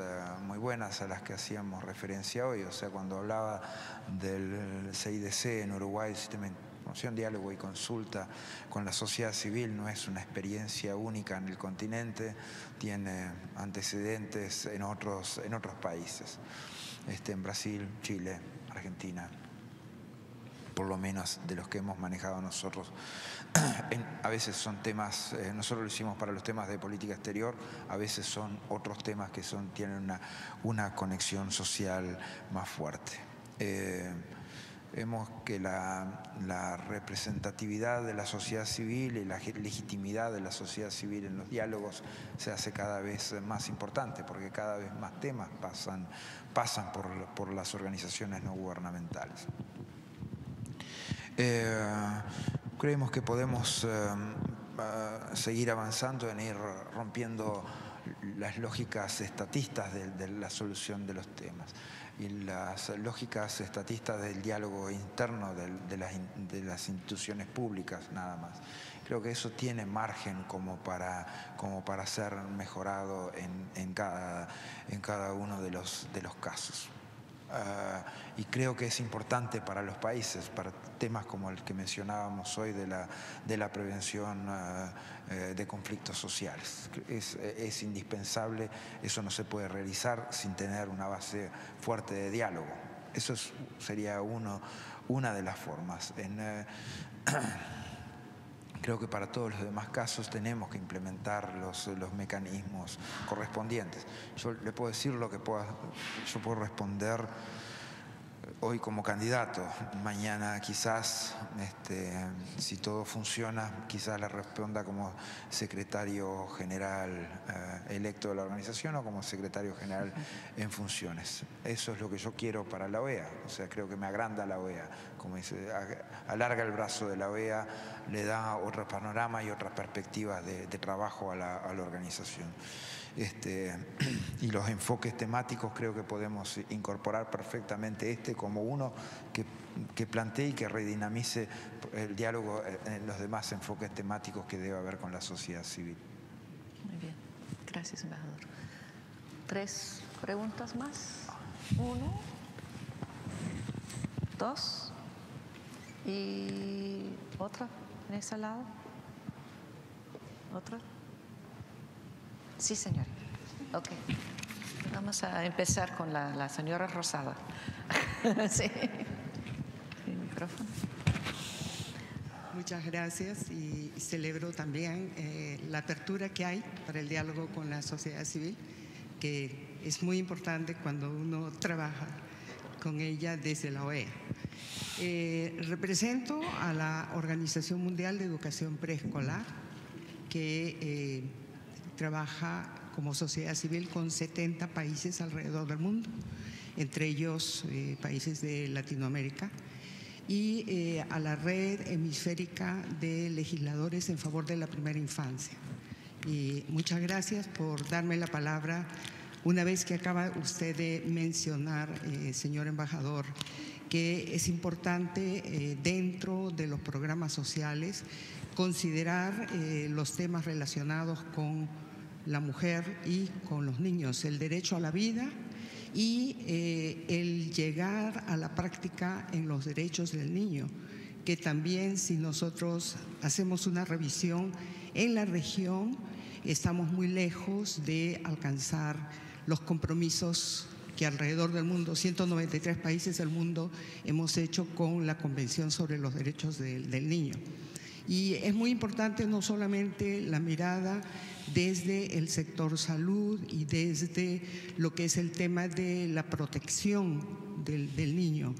Speaker 2: muy buenas a las que hacíamos referencia hoy. O sea, cuando hablaba del CIDC en Uruguay, el Sistema de Información, Diálogo y Consulta con la sociedad civil, no es una experiencia única en el continente, tiene antecedentes en otros países, en Brasil, Chile, Argentina, por lo menos de los que hemos manejado nosotros. A veces son temas, nosotros lo hicimos para los temas de política exterior, a veces son otros temas que tienen una conexión social más fuerte. Vemos que la representatividad de la sociedad civil y la legitimidad de la sociedad civil en los diálogos se hace cada vez más importante, porque cada vez más temas pasan por las organizaciones no gubernamentales. Creemos que podemos seguir avanzando en ir rompiendo las lógicas estatistas de la solución de los temas y las lógicas estatistas del diálogo interno de las instituciones públicas nada más. Creo que eso tiene margen como para ser mejorado en cada uno de los casos. y creo que es importante para los países, para temas como el que mencionábamos hoy de la prevención de conflictos sociales. Es indispensable, eso no se puede realizar sin tener una base fuerte de diálogo. Eso sería una de las formas. Creo que para todos los demás casos tenemos que implementar los mecanismos correspondientes. Yo le puedo decir lo que yo puedo responder hoy como candidato. Mañana quizás, si todo funciona, quizás le responda como secretario general electo de la organización o como secretario general en funciones. Eso es lo que yo quiero para la OEA. O sea, creo que me agranda la OEA. Como dice, alarga el brazo de la OEA, le da otro panorama y otras perspectivas de trabajo a la organización. Y los enfoques temáticos creo que podemos incorporar perfectamente como uno que plantee y que redinamice el diálogo en los demás enfoques temáticos que debe haber con la sociedad civil.
Speaker 1: Muy bien, gracias, embajador. 3 preguntas más. 1, 2 y otra en ese lado. ¿Otra? Sí, señora. Ok. Vamos a empezar con la señora Rosada. Sí. El micrófono.
Speaker 12: Muchas gracias y celebro también la apertura que hay para el diálogo con la sociedad civil, que es muy importante cuando uno trabaja con ella desde la OEA. Represento a la Organización Mundial de Educación Preescolar, que trabaja como sociedad civil con 70 países alrededor del mundo, entre ellos países de Latinoamérica, y a la Red Hemisférica de Legisladores en Favor de la Primera Infancia. Y muchas gracias por darme la palabra. Una vez que acaba usted de mencionar, señor embajador, que es importante dentro de los programas sociales considerar los temas relacionados con la mujer y con los niños, el derecho a la vida y el llegar a la práctica en los derechos del niño, que también si nosotros hacemos una revisión en la región, estamos muy lejos de alcanzar los compromisos que alrededor del mundo, 193 países del mundo, hemos hecho con la Convención sobre los Derechos del Niño. Y es muy importante no solamente la mirada desde el sector salud y desde lo que es el tema de la protección del niño.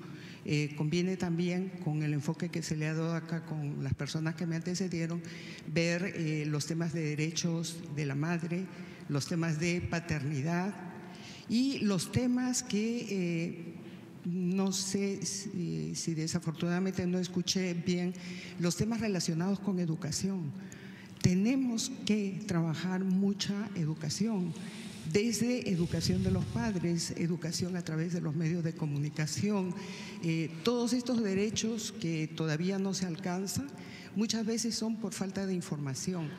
Speaker 12: Conviene también, con el enfoque que se le ha dado acá con las personas que me antecedieron, ver los temas de derechos de la madre, los temas de paternidad y los temas que no sé si desafortunadamente no escuché bien, los temas relacionados con educación. Tenemos que trabajar mucha educación, desde educación de los padres, educación a través de los medios de comunicación, todos estos derechos que todavía no se alcanzan, muchas veces son por falta de información.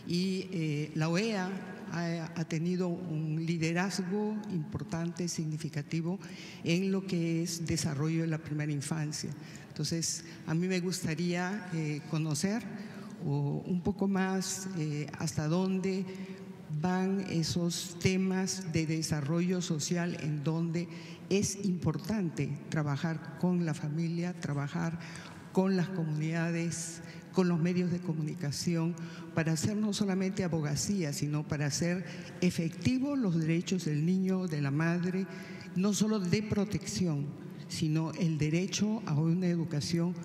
Speaker 12: Y la OEA ha tenido un liderazgo importante, significativo en lo que es desarrollo de la primera infancia. Entonces, a mí me gustaría conocer un poco más hasta dónde van esos temas de desarrollo social en donde es importante trabajar con la familia, trabajar con las comunidades, con los medios de comunicación, para hacer no solamente abogacía, sino para hacer efectivos los derechos del niño, de la madre, no solo de protección, sino el derecho a una educación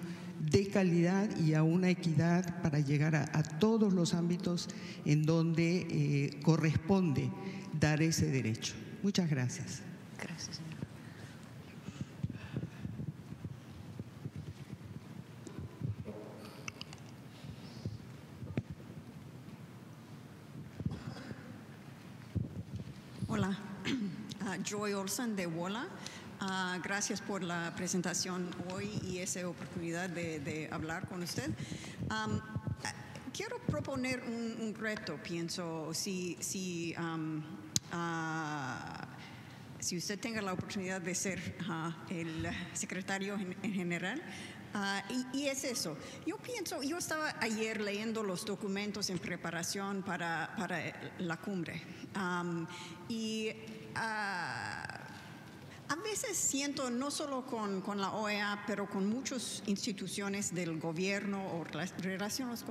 Speaker 12: de calidad y a una equidad para llegar a todos los ámbitos en donde corresponde dar ese derecho. Muchas gracias.
Speaker 1: Gracias, señora.
Speaker 13: Hola, Joy Olsen de WOLA. Gracias por la presentación hoy y esa oportunidad de hablar con usted. Quiero proponer un reto, pienso, si si usted tenga la oportunidad de ser el secretario en general. Y es eso. Yo estaba ayer leyendo los documentos en preparación para la cumbre. A veces siento, no solo con la OEA, pero con muchas instituciones del gobierno o relacionados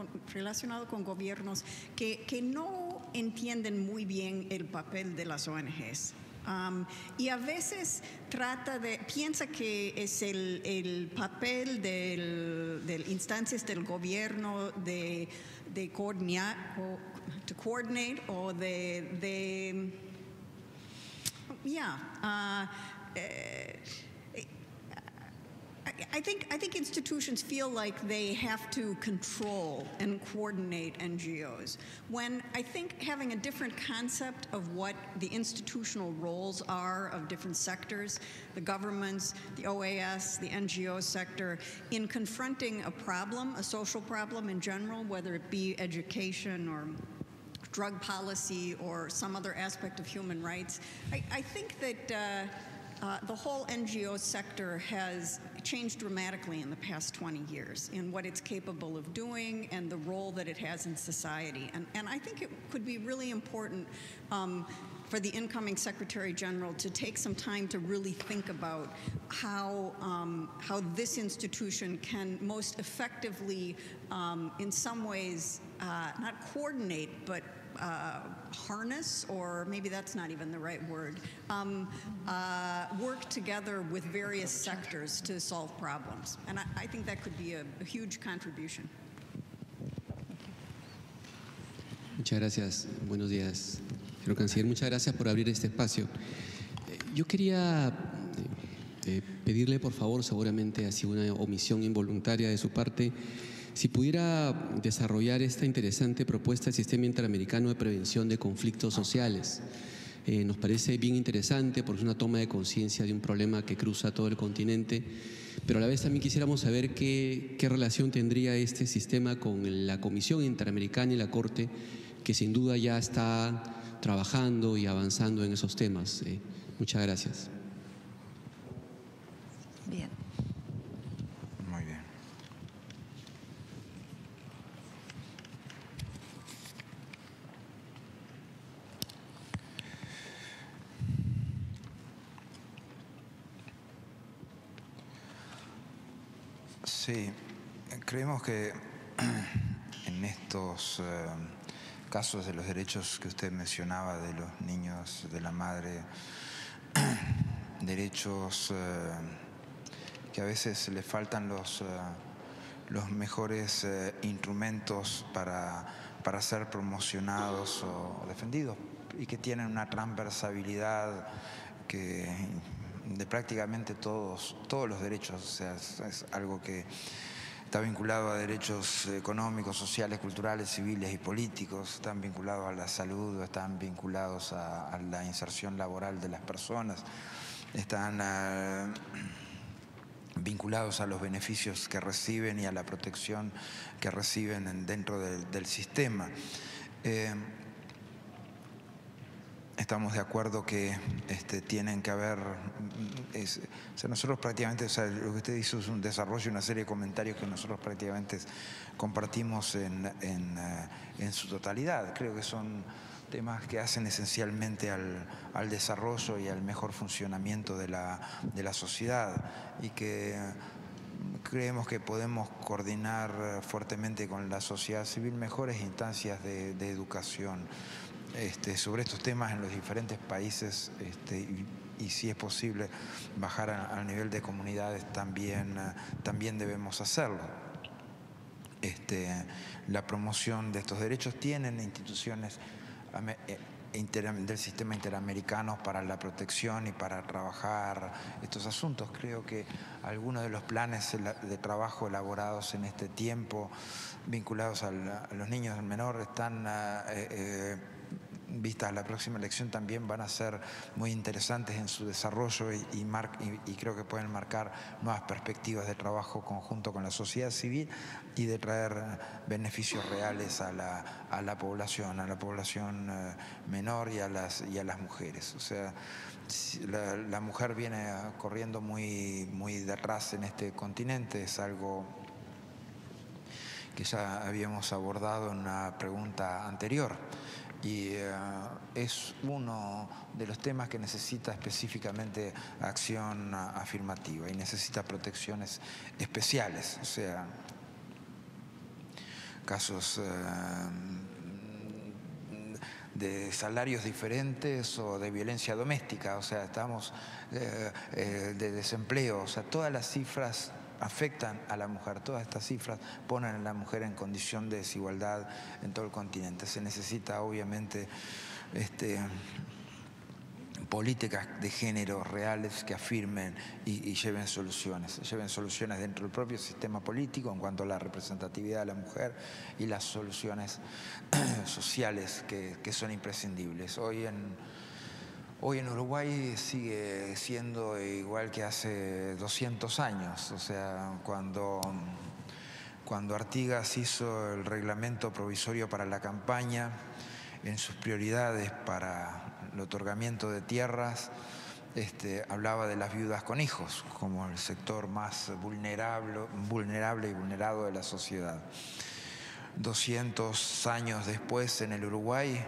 Speaker 13: con gobiernos que no entienden muy bien el papel de las ONGs. Y a veces piensa que es el papel de instancias del gobierno de coordinar o I think institutions feel like they have to control and coordinate NGOs, when I think having a different concept of what the institutional roles are of different sectors, the governments, the OAS, the NGO sector, in confronting a problem, a social problem in general, whether it be education or drug policy or some other aspect of human rights. I think that the whole NGO sector has changed dramatically in the past 20 years in what it's capable of doing and the role that it has in society. And I think it could be really important for the incoming Secretary General to take some time to really think about how this institution can most effectively, in some ways, not coordinate, but harness, or maybe that's not even the right word, work together with various sectors to solve problems. And I think that could be a huge contribution.
Speaker 14: Muchas gracias. Buenos días, señor canciller. Muchas gracias por abrir este espacio. Yo quería pedirle, por favor, seguramente ha sido una omisión involuntaria de su parte, si pudiera desarrollar esta interesante propuesta del Sistema Interamericano de Prevención de Conflictos Sociales. Nos parece bien interesante porque es una toma de conciencia de un problema que cruza todo el continente, pero a la vez también quisiéramos saber qué relación tendría este sistema con la Comisión Interamericana y la Corte, que sin duda ya está trabajando y avanzando en esos temas. Muchas gracias.
Speaker 1: Bien.
Speaker 2: Muy bien. Sí, creemos que en estos casos de los derechos que usted mencionaba, de los niños, de la madre, derechos que a veces le faltan los mejores instrumentos para ser promocionados o defendidos, y que tienen una transversalidad de prácticamente todos los derechos. O sea, es algo que está vinculado a derechos económicos, sociales, culturales, civiles y políticos, están vinculados a la salud, están vinculados a la inserción laboral de las personas, están vinculados a los beneficios que reciben y a la protección que reciben dentro del sistema. Estamos de acuerdo que tienen que haber, nosotros prácticamente, lo que usted hizo es un desarrollo, una serie de comentarios que nosotros prácticamente compartimos en su totalidad. Creo que son temas que hacen esencialmente al desarrollo y al mejor funcionamiento de la sociedad, y que creemos que podemos coordinar fuertemente con la sociedad civil mejores instancias de educación sobre estos temas en los diferentes países, y si es posible bajar al nivel de comunidades también debemos hacerlo. La promoción de estos derechos tienen instituciones del sistema interamericano para la protección y para trabajar estos asuntos. Creo que algunos de los planes de trabajo elaborados en este tiempo vinculados a los niños del menor están vistas a la próxima elección, también van a ser muy interesantes en su desarrollo y creo que pueden marcar nuevas perspectivas de trabajo conjunto con la sociedad civil y de traer beneficios reales a la población menor y a las mujeres. O sea, la mujer viene corriendo muy de atrás en este continente, es algo que ya habíamos abordado en una pregunta anterior y es uno de los temas que necesita específicamente acción afirmativa y necesita protecciones especiales, o sea, casos de salarios diferentes o de violencia doméstica, o sea, estamos de desempleo, o sea, todas las cifras afectan a la mujer, todas estas cifras ponen a la mujer en condición de desigualdad en todo el continente. Se necesita obviamente políticas de género reales que afirmen y lleven soluciones dentro del propio sistema político en cuanto a la representatividad de la mujer y las soluciones sociales que son imprescindibles. Hoy en Uruguay sigue siendo igual que hace 200 años, o sea, cuando Artigas hizo el reglamento provisorio para la campaña, en sus prioridades para el otorgamiento de tierras, hablaba de las viudas con hijos como el sector más vulnerable y vulnerado de la sociedad. 200 años después, en el Uruguay,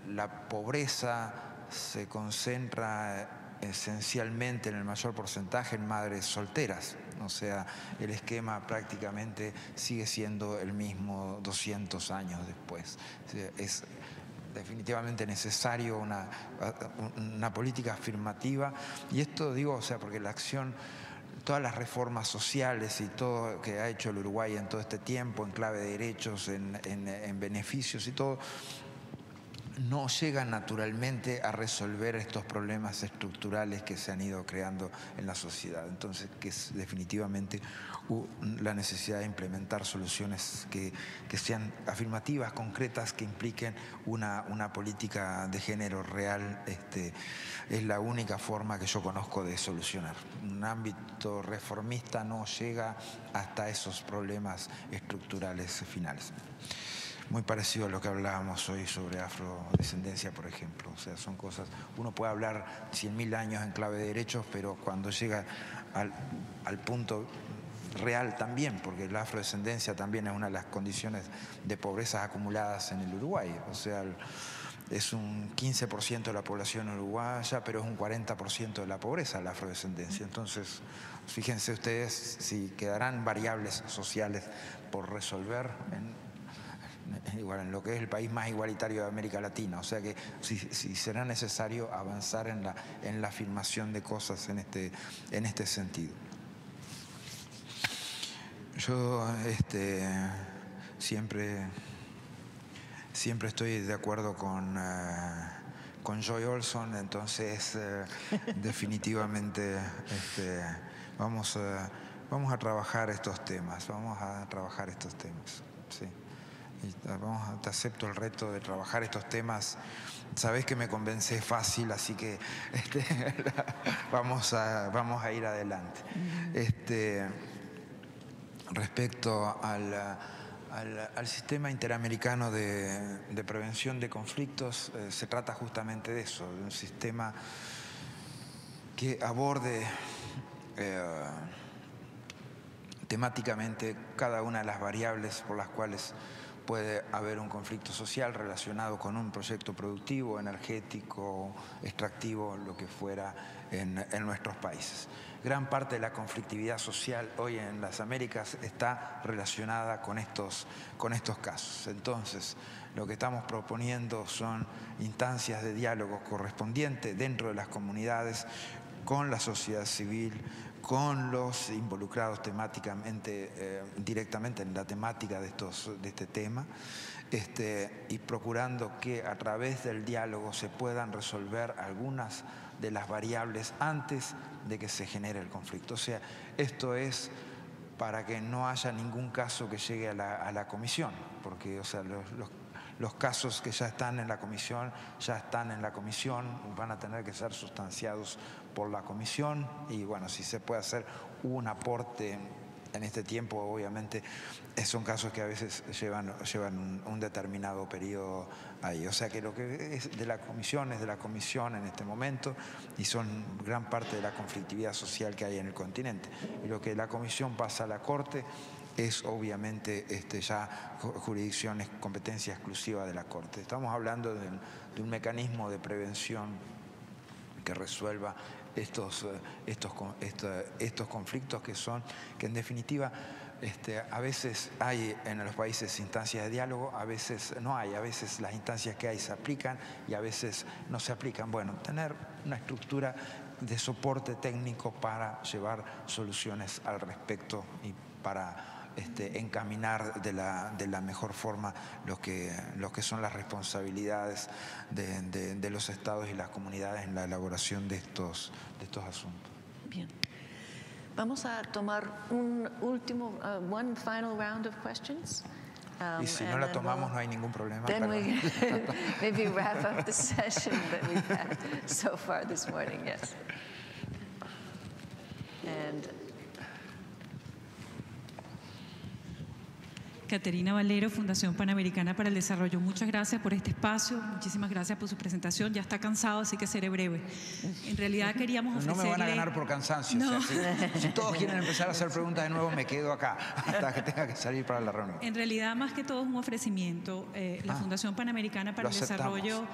Speaker 2: la pobreza se concentra esencialmente en el mayor porcentaje en madres solteras, o sea, el esquema prácticamente sigue siendo el mismo 200 años después. Es definitivamente necesario una política afirmativa, y esto digo, o sea, porque la acción, todas las reformas sociales y todo que ha hecho el Uruguay en todo este tiempo, en clave de derechos, en beneficios y todo, no llegan naturalmente a resolver estos problemas estructurales que se han ido creando en la sociedad. Entonces, que es definitivamente la necesidad de implementar soluciones que sean afirmativas, concretas, que impliquen una política de género real. Es la única forma que yo conozco de solucionar. Un ámbito reformista no llega hasta esos problemas estructurales finales. Muy parecido a lo que hablábamos hoy sobre afrodescendencia, por ejemplo. O sea, son cosas, uno puede hablar 100.000 años en clave de derechos, pero cuando llega al punto real también, porque la afrodescendencia también es una de las condiciones de pobreza acumuladas en el Uruguay. O sea, es un 15% de la población uruguaya, pero es un 40% de la pobreza la afrodescendencia. Entonces, fíjense ustedes si quedarán variables sociales por resolver en lo que es el país más igualitario de América Latina. O sea que si será necesario avanzar en la afirmación de cosas en este sentido. Yo siempre estoy de acuerdo con Joy Olson, entonces definitivamente vamos a trabajar estos temas, sí. Te acepto el reto de trabajar estos temas. Sabés que me convencé fácil, así que vamos a ir adelante. Respecto al sistema interamericano de prevención de conflictos, se trata justamente de eso, de un sistema que aborde temáticamente cada una de las variables por las cuales puede haber un conflicto social relacionado con un proyecto productivo, energético, extractivo, lo que fuera en nuestros países. Gran parte de la conflictividad social hoy en las Américas está relacionada con estos casos. Entonces, lo que estamos proponiendo son instancias de diálogo correspondientes dentro de las comunidades, con la sociedad civil, con los involucrados directamente en la temática de este tema, y procurando que a través del diálogo se puedan resolver algunas de las variables antes de que se genere el conflicto. O sea, esto es para que no haya ningún caso que llegue a la comisión, porque, o sea, Los casos que ya están en la comisión, ya están en la comisión, van a tener que ser sustanciados por la comisión y bueno, si se puede hacer un aporte en este tiempo, obviamente son casos que a veces llevan un determinado periodo ahí. O sea que lo que es de la comisión es de la comisión en este momento y son gran parte de la conflictividad social que hay en el continente. Y lo que la comisión pasa a la Corte es obviamente ya jurisdicción, es competencia exclusiva de la Corte. Estamos hablando de un mecanismo de prevención que resuelva estos conflictos que en definitiva a veces hay en los países instancias de diálogo, a veces no hay, a veces las instancias que hay se aplican y a veces no se aplican. Bueno, tener una estructura de soporte técnico para llevar soluciones al respecto y para encaminar de la mejor forma lo que son las responsabilidades de los estados y las comunidades en la elaboración de estos asuntos.
Speaker 1: Bien. Vamos a tomar un último, one final round of questions.
Speaker 2: Y si no la tomamos, no hay ningún problema.
Speaker 1: Then we maybe wrap up the session that we've had so far this morning, yes. And
Speaker 15: Caterina Valero, Fundación Panamericana para el Desarrollo. Muchas gracias por este espacio, muchísimas gracias por su presentación. Ya está cansado, así que seré breve. En realidad queríamos ofrecerle...
Speaker 2: No me van a ganar por cansancio. No. O sea, si todos quieren empezar a hacer preguntas de nuevo, me quedo acá hasta que tenga que salir para la reunión.
Speaker 15: En realidad, más que todo, es un ofrecimiento. La Fundación Panamericana para el Desarrollo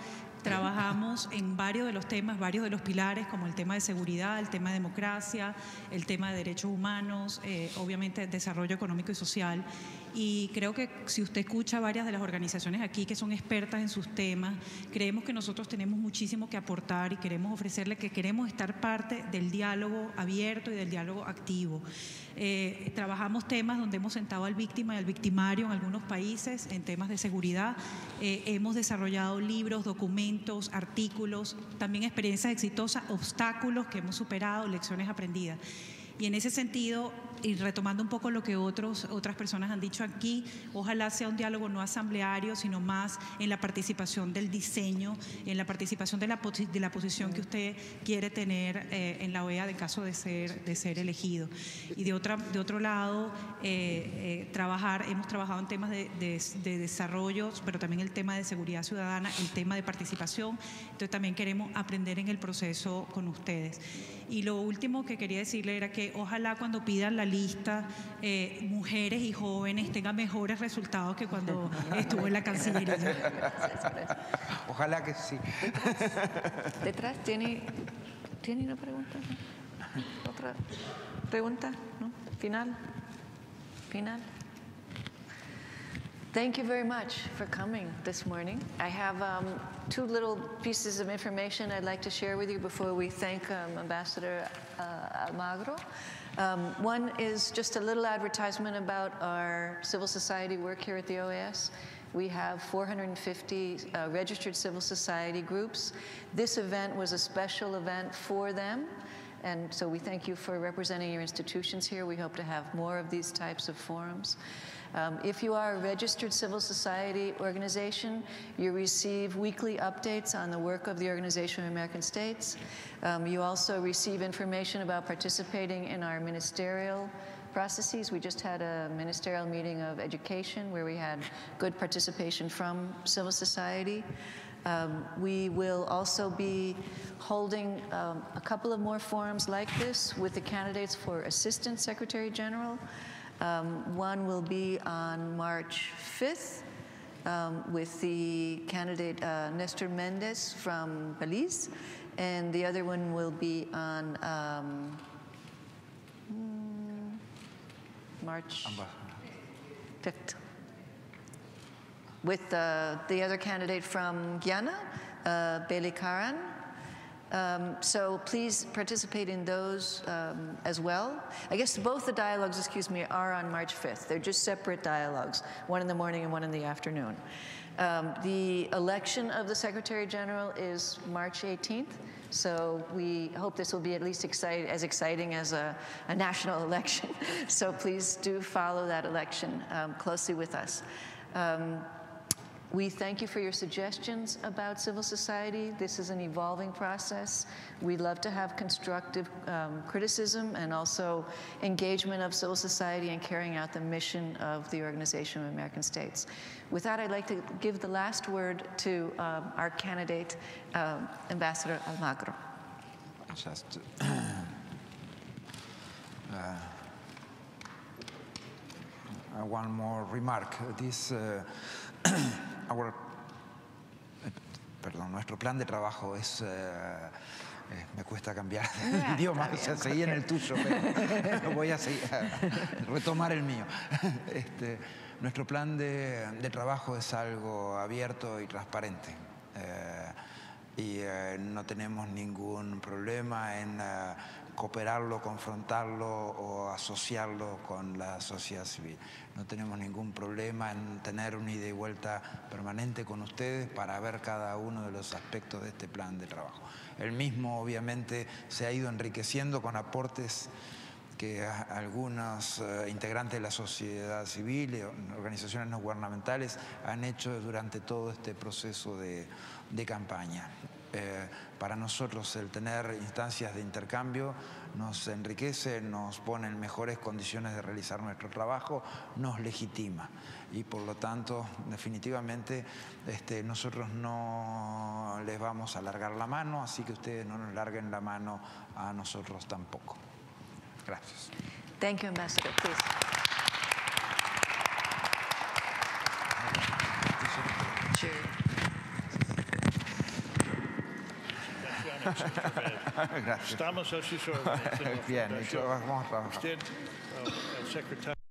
Speaker 15: trabajamos en varios de los temas, varios de los pilares, como el tema de seguridad, el tema de democracia, el tema de derechos humanos, obviamente desarrollo económico y social. Y creo que si usted escucha varias de las organizaciones aquí que son expertas en sus temas, creemos que nosotros tenemos muchísimo que aportar y queremos ofrecerle que queremos estar parte del diálogo abierto y del diálogo activo. Trabajamos temas donde hemos sentado al víctima y al victimario en algunos países en temas de seguridad. Hemos desarrollado libros, documentos, artículos, también experiencias exitosas, obstáculos que hemos superado, lecciones aprendidas. Y en ese sentido, y retomando un poco lo que otras personas han dicho aquí, ojalá sea un diálogo no asambleario, sino más en la participación del diseño, en la participación de la posición que usted quiere tener en la OEA de caso de ser elegido. Y de otro lado, hemos trabajado en temas de desarrollo, pero también el tema de seguridad ciudadana, el tema de participación. Entonces también queremos aprender en el proceso con ustedes. Y lo último que quería decirle era que ojalá cuando pidan la lista, mujeres y jóvenes tengan mejores resultados que cuando estuvo en la Cancillería.
Speaker 2: Ojalá que sí.
Speaker 1: Detrás, ¿tiene una pregunta? ¿Otra pregunta? ¿No? ¿Final? Thank you very much for coming this morning. I have two little pieces of information I'd like to share with you before we thank Ambassador Almagro. One is just a little advertisement about our civil society work here at the OAS. We have 450 registered civil society groups. This event was a special event for them. And so we thank you for representing your institutions here. We hope to have more of these types of forums. If you are a registered civil society organization, you receive weekly updates on the work of the Organization of American States. You also receive information about participating in our ministerial processes. We just had a ministerial meeting of education where we had good participation from civil society. We will also be holding a couple of more forums like this with the candidates for Assistant Secretary General. One will be on March 5th with the candidate Nestor Mendez from Belize, and the other one will be on March 5th with the other candidate from Guyana, Beli Karan. So please participate in those as well. I guess both the dialogues, are on March 5th. They're just separate dialogues, one in the morning and one in the afternoon. The election of the Secretary General is March 18th. So we hope this will be at least as exciting as a national election. So please do follow that election closely with us. We thank you for your suggestions about civil society. This is an evolving process. We love to have constructive criticism and also engagement of civil society in carrying out the mission of the Organization of American States. With that, I'd like to give the last word to our candidate, Ambassador Almagro.
Speaker 2: Just, one more remark. Nuestro plan de trabajo es... me cuesta cambiar de idioma, o sea, seguí en el tuyo, pero voy a retomar el mío. Nuestro plan de trabajo es algo abierto y transparente. Y no tenemos ningún problema en cooperarlo, confrontarlo o asociarlo con la sociedad civil. No tenemos ningún problema en tener una ida y vuelta permanente con ustedes para ver cada uno de los aspectos de este plan de trabajo. El mismo, obviamente, se ha ido enriqueciendo con aportes que algunos integrantes de la sociedad civil y organizaciones no gubernamentales han hecho durante todo este proceso de campaña. Para nosotros el tener instancias de intercambio nos enriquece, nos pone en mejores condiciones de realizar nuestro trabajo, nos legitima y por lo tanto definitivamente nosotros no les vamos a alargar la mano, así que ustedes no nos larguen la mano a nosotros tampoco. Gracias.
Speaker 1: Thank you, Ambassador. Please.
Speaker 2: Gracias.
Speaker 4: Estamos asesorados.
Speaker 2: Bien, vamos a trabajar.
Speaker 4: Usted, el secretario.